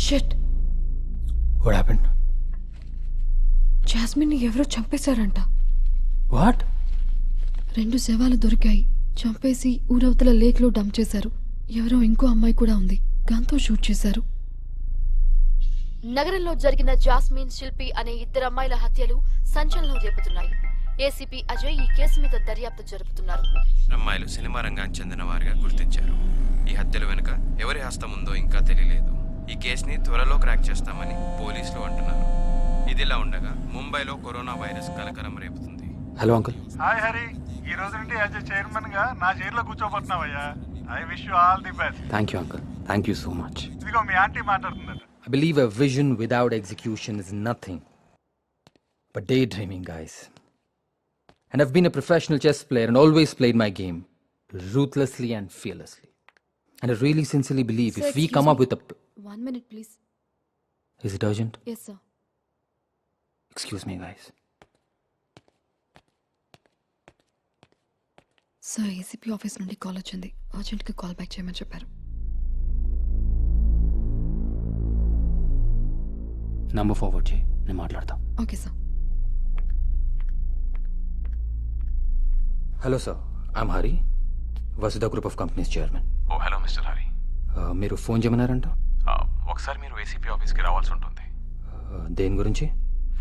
Shit, what happened? జాస్మిన్ ని ఎవరో చంపేశారంట. వాట్? 2 శవాలు దొరికాయి. చంపేసి ఊరవతల లేక్ లో డంప్ చేశారు. ఎవరో ఇంకో అమ్మాయి కూడా ఉంది. గన్తో షూట్ చేశారు. నగరంలో జరిగిన జాస్మిన్, శిల్పి అనే 2 అమ్మాయిల హత్యలు సంచలనం రేపుతున్నాయి. ఏసీపీ అజయ్ ఈ కేసు మీద దర్యాప్తు జరుపుతున్నారు. అమ్మాయిలు సినిమా రంగానికి చెందిన వారిగా గుర్తించారు. ఈ హత్యల వెనుక ఎవరి హస్తం ఉందో ఇంకా తెలియలేదు. ఈ కేసుని త్వరలో క్రాక్ చేస్తామని పోలీసులు అంటున్నారు. ఇదిలా ఉండగా ముంబైలో కరోనా వైరస్ కలకలం రేపుతుంది. Hello uncle. హాయ్ హరి, ఈ రోజు నుండి యాజ్ చైర్మన్ గా నా చైర్లో కూర్చోబోతున్నావయ్యా. I wish you all the best. Thank you uncle. Thank you so much. ఇదిగో మీ ఆంటీ మాట్లాడుతుందట. I believe a vision without execution is nothing but daydreaming, guys. And I've been a professional chess player and always played my game ruthlessly and fearlessly. And I really sincerely believe Sir, if we excuse come me. up with a... 1 minute, please. Is it urgent? Yes, sir. Excuse me, guys. Sir, ACP office నుండి కాల్ వచ్చింది. అర్జెంట్గా కాల్ బ్యాక్ చేయమని చెప్పారు. నంబర్ ఫార్వర్డ్ చేయి, నేను మాట్లాడతా. Okay sir. Hello, sir. I'm Hari, Vasudha Group of Companies Chairman. Oh hello mister Hari. మీరు ఫోన్ చేయమన్నారంట? ఒకసారి మీరు ఏసీపీ ఆఫీస్కి రావాల్సి ఉంటుంది. దేని గురించి?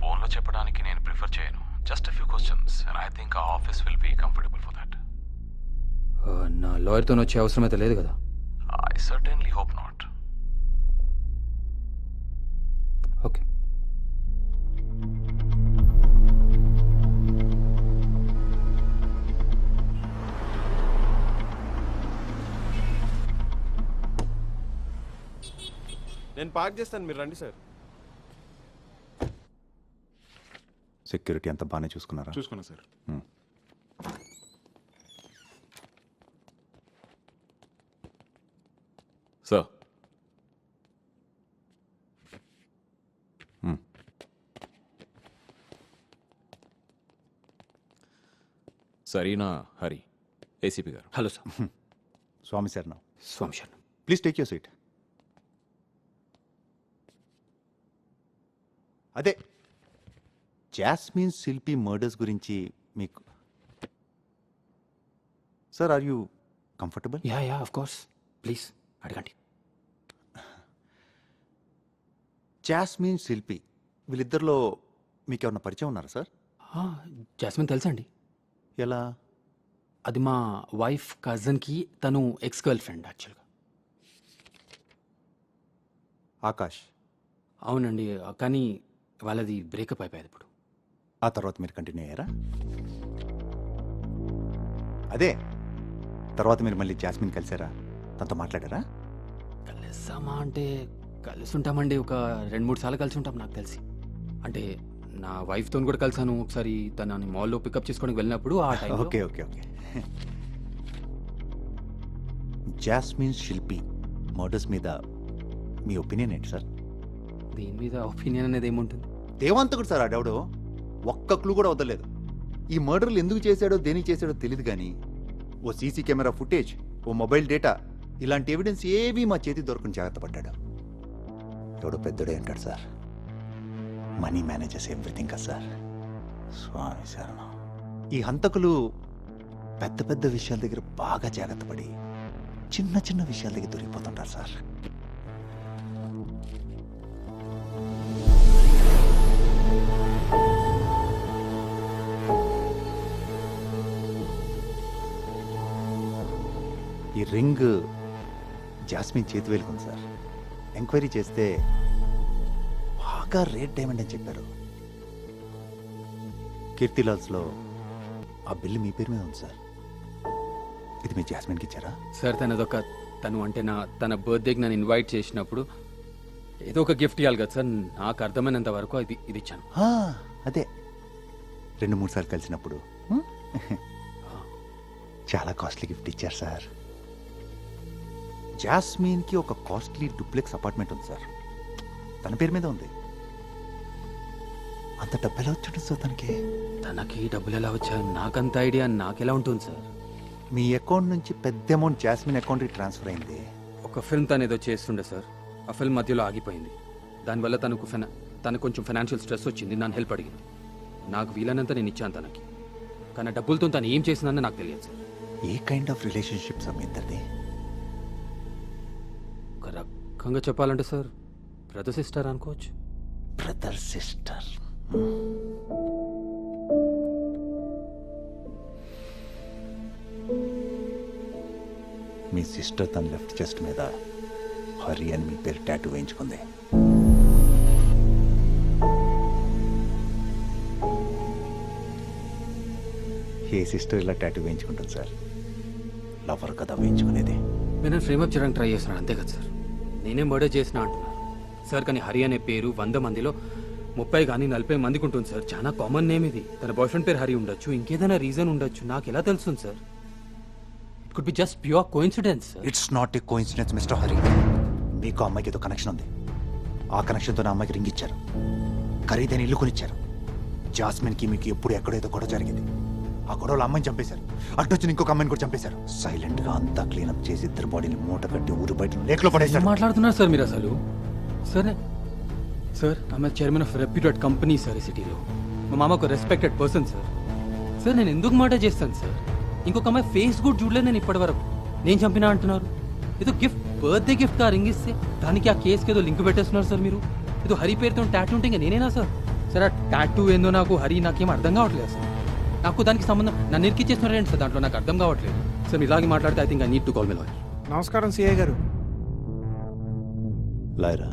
ఫోన్లో చెప్పడానికి నేను ప్రిఫర్ చేయను. Just few questions and I think uh office will be comfortable for that. నా లాయర్తో వచ్చే అవసరం అయితే లేదు కదా? I certainly hope not. Okay. నేను పార్క్ చేస్తాను, మీరు రండి సార్. సెక్యూరిటీ అంతా బాగానే చూసుకున్నారా? చూసుకున్నా సార్. సార్ సరీనా హరి, ఏసీపీ గారు. Hello sir. స్వామి శరణం. స్వామి శరణం. Please take your seat. అదే జాస్మిన్ శిల్పి మర్డర్స్ గురించి మీకు sir, are you comfortable? Yeah of course. Please అడగండి. జాస్మిన్ శిల్పి వీళ్ళిద్దరిలో మీకు ఏమన్నా పరిచయం ఉన్నారా సార్? జాస్మిన్ తెలుసండి. ఎలా? అది మా వైఫ్ కజిన్కి, తను ఎక్స్ గర్ల్ ఫ్రెండ్ యాక్చువల్గా. ఆకాష్. అవునండి, కానీ వాళ్ళది బ్రేకప్ అయిపోయేది ఇప్పుడు. ఆ తర్వాత మీరు కంటిన్యూ అయ్యారా? అదే తర్వాత మీరు మళ్ళీ జాస్మిన్ కలిసారా? తనతో మాట్లాడారా? కలిసామా అంటే కలిసి ఉంటామండి. ఒక 2-3 సార్లు కలిసి ఉంటాం నాకు తెలిసి. అంటే నా వైఫ్తో కూడా కలిసాను ఒకసారి. తనని మాల్లో పికప్ చేసుకోవడానికి వెళ్ళినప్పుడు ఆ time. Okay okay okay. Jasmine Shilpi murders మీద మీ ఒపీనియన్ ఏంటి సార్? దీని మీద ఒపీనియన్ అనేది ఏముంటుంది? దేవాంతకుడు సార్ ఆడెవడో ఒక్క క్లూ కూడా వదలలేదు. ఈ మర్డర్లు ఎందుకు చేశాడో దేనికి చేశాడో తెలియదు, కానీ ఓ సీసీ కెమెరా ఫుటేజ్, ఓ మొబైల్ డేటా, ఇలాంటి ఎవిడెన్స్ ఏవి మా చేతి దొరకని జాగ్రత్త పడ్డాడు. ఎవడో పెద్దడే అంటాడు సార్. మనీ మేనేజెస్ ఎవ్రీథింగ్ కదా సార్. స్వామి శరణం. ఈ హంతకులు పెద్ద పెద్ద విషయాల దగ్గర బాగా జాగ్రత్త పడి చిన్న చిన్న విషయాల దగ్గర దొరికిపోతుంటారు సార్. ఈ రింగ్ జాస్మిన్ చేతి వేలుకుంది సార్. ఎంక్వైరీ చేస్తే బాగా రేట్ డైమండ్ అని చెప్పారు. కీర్తిలాల్స్లో ఆ బిల్లు మీ పేరు మీద ఉంది సార్. ఇది మీ జాస్మిన్కి ఇచ్చారా? సార్ తను అంటే తన బర్త్డేకి నన్ను ఇన్వైట్ చేసినప్పుడు ఏదో ఒక గిఫ్ట్ ఇవ్వాలి కదా సార్. నాకు అర్థమైనంత వరకు ఇది ఇచ్చాను. అదే 2-3 సార్లు కలిసినప్పుడు చాలా కాస్ట్లీ గిఫ్ట్ ఇచ్చారు సార్. జాస్మిన్కి ఒక కాస్ట్లీ డూప్లెక్స్ అపార్ట్మెంట్ ఉంది సార్. తన పేరు మీద ఉంది. అంత డబ్బు ఎలా వచ్చాడు సార్ తనకి? తనకి డబ్బులు ఎలా వచ్చాయో నాకంత ఐడియా నాకెలా ఉంటుంది సార్? మీ అకౌంట్ నుంచి పెద్ద అమౌంట్ జాస్మిన్ అకౌంట్కి ట్రాన్స్ఫర్ అయింది. ఒక ఫిల్మ్ తను ఏదో చేస్తుండే సార్, ఆ ఫిల్మ్ మధ్యలో ఆగిపోయింది. దానివల్ల తనకు కొంచెం ఫైనాన్షియల్ స్ట్రెస్ వచ్చింది. నన్ను హెల్ప్ అడిగింది. నాకు వీలైనంత నేను ఇచ్చాను తనకి. కానీ డబ్బులతో తను ఏం చేసిందని నాకు తెలియదు sir. A kind of relationship sir మీ ఇద్దరిది? ఒక రకంగా చెప్పాలంటే సార్ బ్రదర్ సిస్టర్ అనుకోవచ్చు. Brother sister. మీ సిస్టర్ తన లెఫ్ట్ చెస్ట్ మీద హరి అని మీ పేరు టాటూ వేయించుకుంది. ఏ సిస్టర్ ఇలా టాటూ వేయించుకుంటుంది సార్? లవర్ కదా వేయించుకునేది. నేను ఫ్రేమప్ చేయడానికి ట్రై చేస్తున్నాను అంతే కదా సార్. నేనే మర్డర్ చేసిన అంటున్నారు సార్. కానీ హరి అనే పేరు 100 మందిలో 30 కానీ 40 మందికి ఉంటుంది సార్. చాలా కామన్ నేమ్ ఇది. తన బాయ్ ఫ్రెండ్ పేరు హరి ఉండొచ్చు, ఇంకేదైనా రీజన్ ఉండొచ్చు. నాకు ఎలా తెలుస్తుంది sir? It could be just pure coincidence. It's not a coincidence mister Hari. మీకు ఆ అమ్మాయికి ఏదో కనెక్షన్ ఉంది. ఆ కనెక్షన్తో నా అమ్మాయికి రింగ్ ఇచ్చారు, ఖరీదైన ఇల్లు కొనిచ్చారు. జాస్మిన్కి మీకు ఎప్పుడు ఎక్కడో ఏదో గొడవ జరిగింది. ఆ గొడవలో అమ్మాయిని చంపేశారు. అట్టొచ్చి ఇంకొక అమ్మాయిని కూడా చంపేశారు. సైలెంట్ గా అంతా క్లీనప్ చేసి ఇద్దరు బాడీని మూట కట్టి ఊరు బయట లేక్లో పడేశారు. మాట్లాడుతున్నారు సార్ మీరు అసలు? సరే సార్, ఆమె chairman of reputed company sir ఈ సిటీలో. మా మామ ఒక రెస్పెక్టెడ్ పర్సన్ సార్. సార్ నేను ఎందుకు మర్డర్ చేస్తాను సార్? ఇంకొక అమ్మాయి ఫేస్ కూడా చూడలేదు నేను ఇప్పటి వరకు. నేను చంపినా అంటున్నారు. ఏదో గిఫ్ట్, బర్త్డే గిఫ్ట్ గా రింగ్ ఇస్తే దానికి ఆ కేసుకి ఏదో లింక్ పెట్టేస్తున్నారు సార్ మీరు. ఏదో హరి పేరుతో టాటూ ఉంటే ఇంకా నేనేనా సార్? సార్ ఆ టాటూ ఏందో నాకు హరి నాకేం అర్థం కావట్లేదు సార్. నాకు దానికి సంబంధం నన్ను ఇరికిచ్చేస్తున్నారేంటి సార్? దాంట్లో నాకు అర్థం కావట్లేదు సార్. ఇలాగే మాట్లాడితే I think I need to call my lawyer. నమస్కారం సిఐ గారు. లాయరా?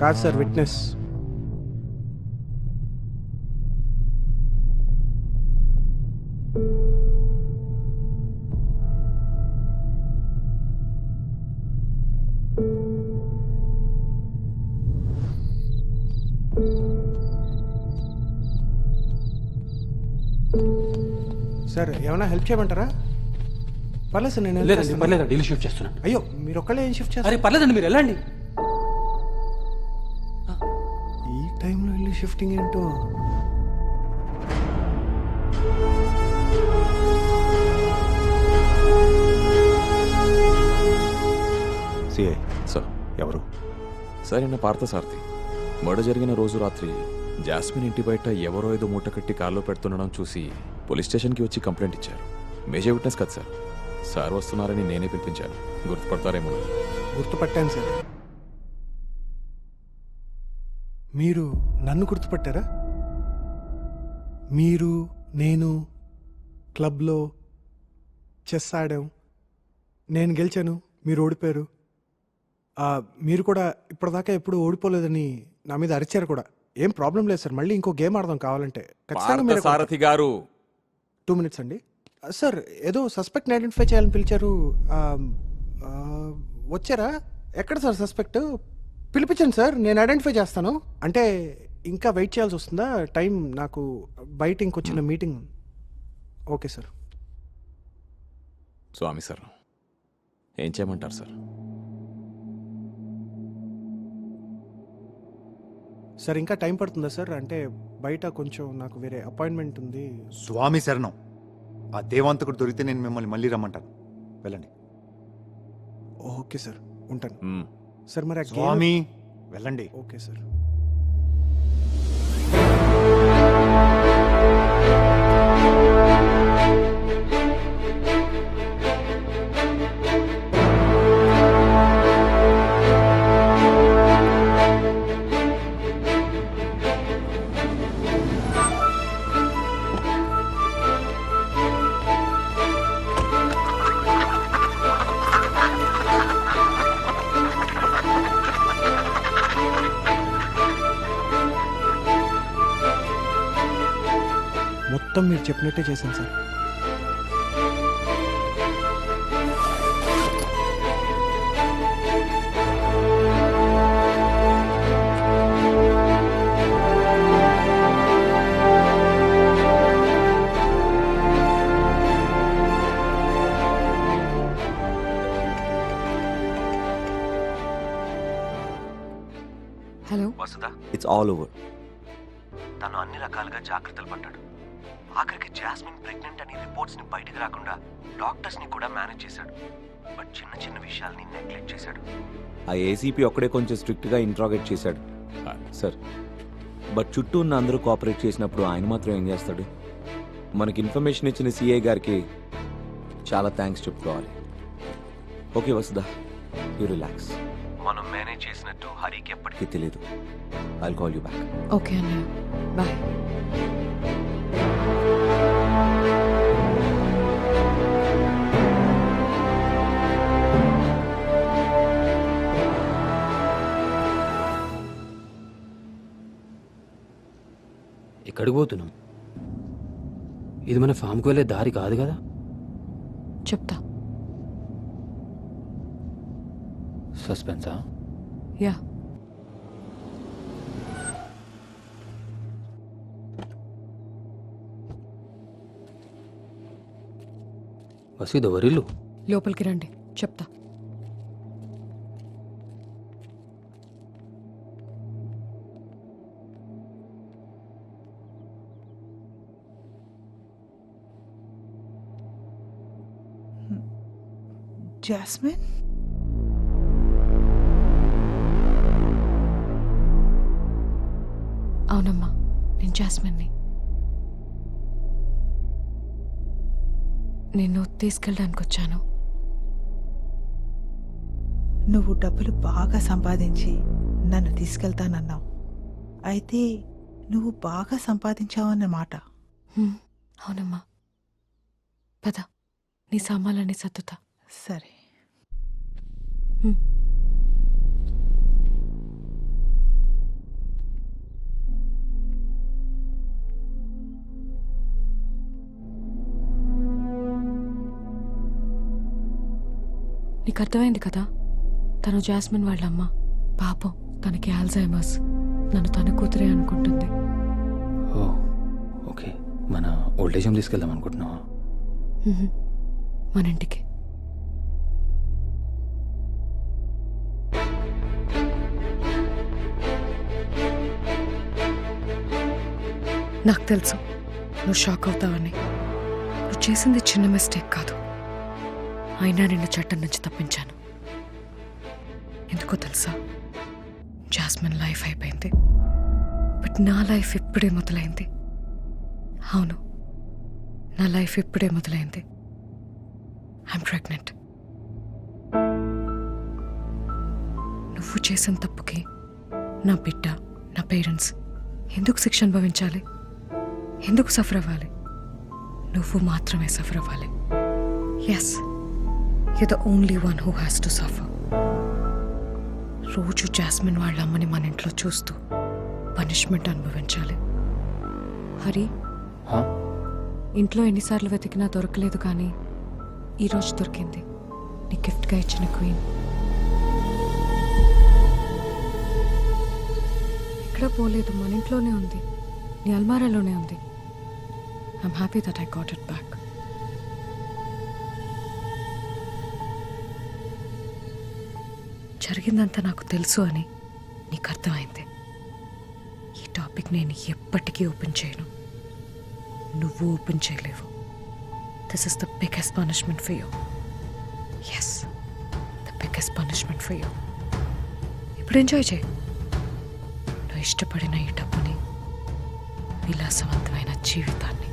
కాదు సార్, విట్నెస్. సార్ ఏమైనా హెల్ప్ చేయమంటారా? పర్లేదు సార్, నేను help లేదండి చేస్తాను. పర్లేదు, ఢిల్లీ షిఫ్ట్ చేస్తున్నాను. అయ్యో మీరు ఒక్కళ్ళే ఏం షిఫ్ట్ చేస్తారు? అరే పర్లేదండి మీరు వెళ్ళండి. ఈ టైంలో వెళ్ళి షిఫ్టింగ్ ఏంటో. CI sir. ఎవరు? సార్ ఈయన పార్థసారథి. మర్డర్ జరిగిన రోజు రాత్రి జాస్మిన్ ఇంటి బయట ఎవరో ఏదో మూట కట్టి కాల్లో పెడుతుండడం చూసి పోలీస్ స్టేషన్కి వచ్చి కంప్లైంట్ ఇచ్చారు. మేజర్ విట్నెస్ కదా సార్. సార్ వస్తున్నారని నేనే పిలిపించాను. గుర్తుపడతారేమో. గుర్తుపట్టాను సార్. మీరు నన్ను గుర్తుపట్టారా? మీరు నేను క్లబ్లో చెస్ ఆడాం. నేను గెలిచాను, మీరు ఓడిపోయారు. మీరు కూడా ఇప్పటిదాకా ఎప్పుడు ఓడిపోలేదని నా మీద అరిచారు కూడా. ఏం ప్రాబ్లం లేదు సార్, మళ్ళీ ఇంకో గేమ్ ఆడదాం కావాలంటే. సారథి గారు 2 minutes అండి. సార్ ఏదో సస్పెక్ట్ని ఐడెంటిఫై చేయాలని పిలిచారు. వచ్చారా? ఎక్కడ సార్ సస్పెక్ట్? పిలిపించండి సార్, నేను ఐడెంటిఫై చేస్తాను. అంటే ఇంకా వెయిట్ చేయాల్సి వస్తుందా? టైం నాకు బయట ఇంకొచ్చిన meeting. Okay sir. Swami sir ఏం చేయమంటారు సార్? సార్ ఇంకా టైం పడుతుందా సార్? అంటే బయట కొంచెం నాకు వేరే అపాయింట్మెంట్ ఉంది. స్వామి శరణం. ఆ దేవాంతకుడు దొరికితే నేను మిమ్మల్ని మళ్ళీ రమ్మంటాను. వెళ్ళండి. ఓకే సార్, ఉంటాను. సార్ మరి స్వామి వెళ్ళండి. Okay sir. మొత్తం మీరు చెప్పినట్టే చేశాను sir. Hello it's all over. తను అన్ని రకాలుగా జాగ్రత్తలు పడ్డాడు. ఆఖరికి జాస్మిన్ ప్రెగ్నెంట్ అని రిపోర్ట్స్ని బయటకు రాకుండా డాక్టర్స్ని కూడా మేనేజ్ చేశాడు. బట్ చిన్న చిన్న విషయాల్ని నెగ్లెక్ట్ చేశాడు. ఆ ఏసీపీ ఒక్కడే కొంచెం స్ట్రిక్ట్గా ఇంట్రాగేట్ చేశాడు సార్. బట్ చుట్టూ ఉన్న అందరూ కోఆపరేట్ చేసినప్పుడు ఆయన మాత్రం ఏం చేస్తాడు? మనకి ఇన్ఫర్మేషన్ ఇచ్చిన సిఐ గారికి చాలా థ్యాంక్స్ చెప్పుకోవాలి. Okay Vasudha, you relax. మనం మేనేజ్ చేసినట్టు హరికి ఎప్పటికీ తెలియదు. I'll call you back. Okay అన్నయ్య, బాయ్. ఎక్కడికి పోతున్నాం? ఇది మన ఫామ్కి వెళ్ళే దారి కాదు కదా. చెప్తా. సస్పెన్సా? యా. వసీద్ ఎవరిల్లు? లోపలికి రండి, చెప్తా. జాస్మిన్, అవునమ్మా, నేను జాస్మిన్ని. నిన్ను తీసుకెళ్ళడానికి వచ్చాను. నువ్వు డబ్బులు బాగా సంపాదించి నన్ను తీసుకెళ్తానన్నావు. అయితే నువ్వు బాగా సంపాదించావన్నమాట. అవునమ్మా, పద, నీ సామాన్లన్నీ సర్దుతా. సరే. నీకు అర్థమైంది కదా, తను జాస్మిన్ వాళ్ళమ్మ. పాపం, తనకి ఆల్జైమర్స్. నన్ను తన కూతురే అనుకుంటుంది. ఓ ఓకే. మన ఓల్డేజ్ హోమ్ తీసుకెళ్దాం అనుకుంటున్నావా? మన ఇంటికి. నాకు తెలుసు నువ్వు షాక్ అవుతావని. నువ్వు చేసింది చిన్న మిస్టేక్ కాదు. అయినా నిన్ను చట్టం నుంచి తప్పించాను. ఎందుకో తెలుసా? జాస్మిన్ లైఫ్ అయిపోయింది, బట్ నా లైఫ్ ఇప్పుడే మొదలైంది. అవును, నా లైఫ్ ఇప్పుడే మొదలైంది. I'm pregnant. నువ్వు చేసిన తప్పుకి నా బిడ్డ, నా పేరెంట్స్ ఎందుకు శిక్ష అనుభవించాలి? ఎందుకు సఫర్ అవ్వాలి? నువ్వు మాత్రమే సఫర్ అవ్వాలి. Yes, you the only one who has to suffer. రోజు జాస్మిన్ వాళ్ళ అమ్మని మన ఇంట్లో చూస్తూ పనిష్మెంట్ అనుభవించాలి. హరి, ఇంట్లో ఎన్నిసార్లు వెతికినా దొరకలేదు, కానీ ఈరోజు దొరికింది. నీ గిఫ్ట్గా ఇచ్చిన క్వీన్. ఎక్కడ పోలేదు, మన ఇంట్లోనే ఉంది. నీ అల్మారాలోనే ఉంది. I'm happy that I got it back. జరిగిందంతా నాకు తెలుసు అని నీకు అర్థమైంది. ఈ టాపిక్ నేను ఎప్పటికీ ఓపెన్ చేయను. నువ్వు ఓపెన్ చేయలేవు. This is the biggest punishment for you. Yes, the biggest punishment for you. ఇప్పుడు ఎంజాయ్ చేయి. నువ్వు ఇష్టపడిన ఈ డబ్బుని, విలాసవంతమైన జీవితాన్ని.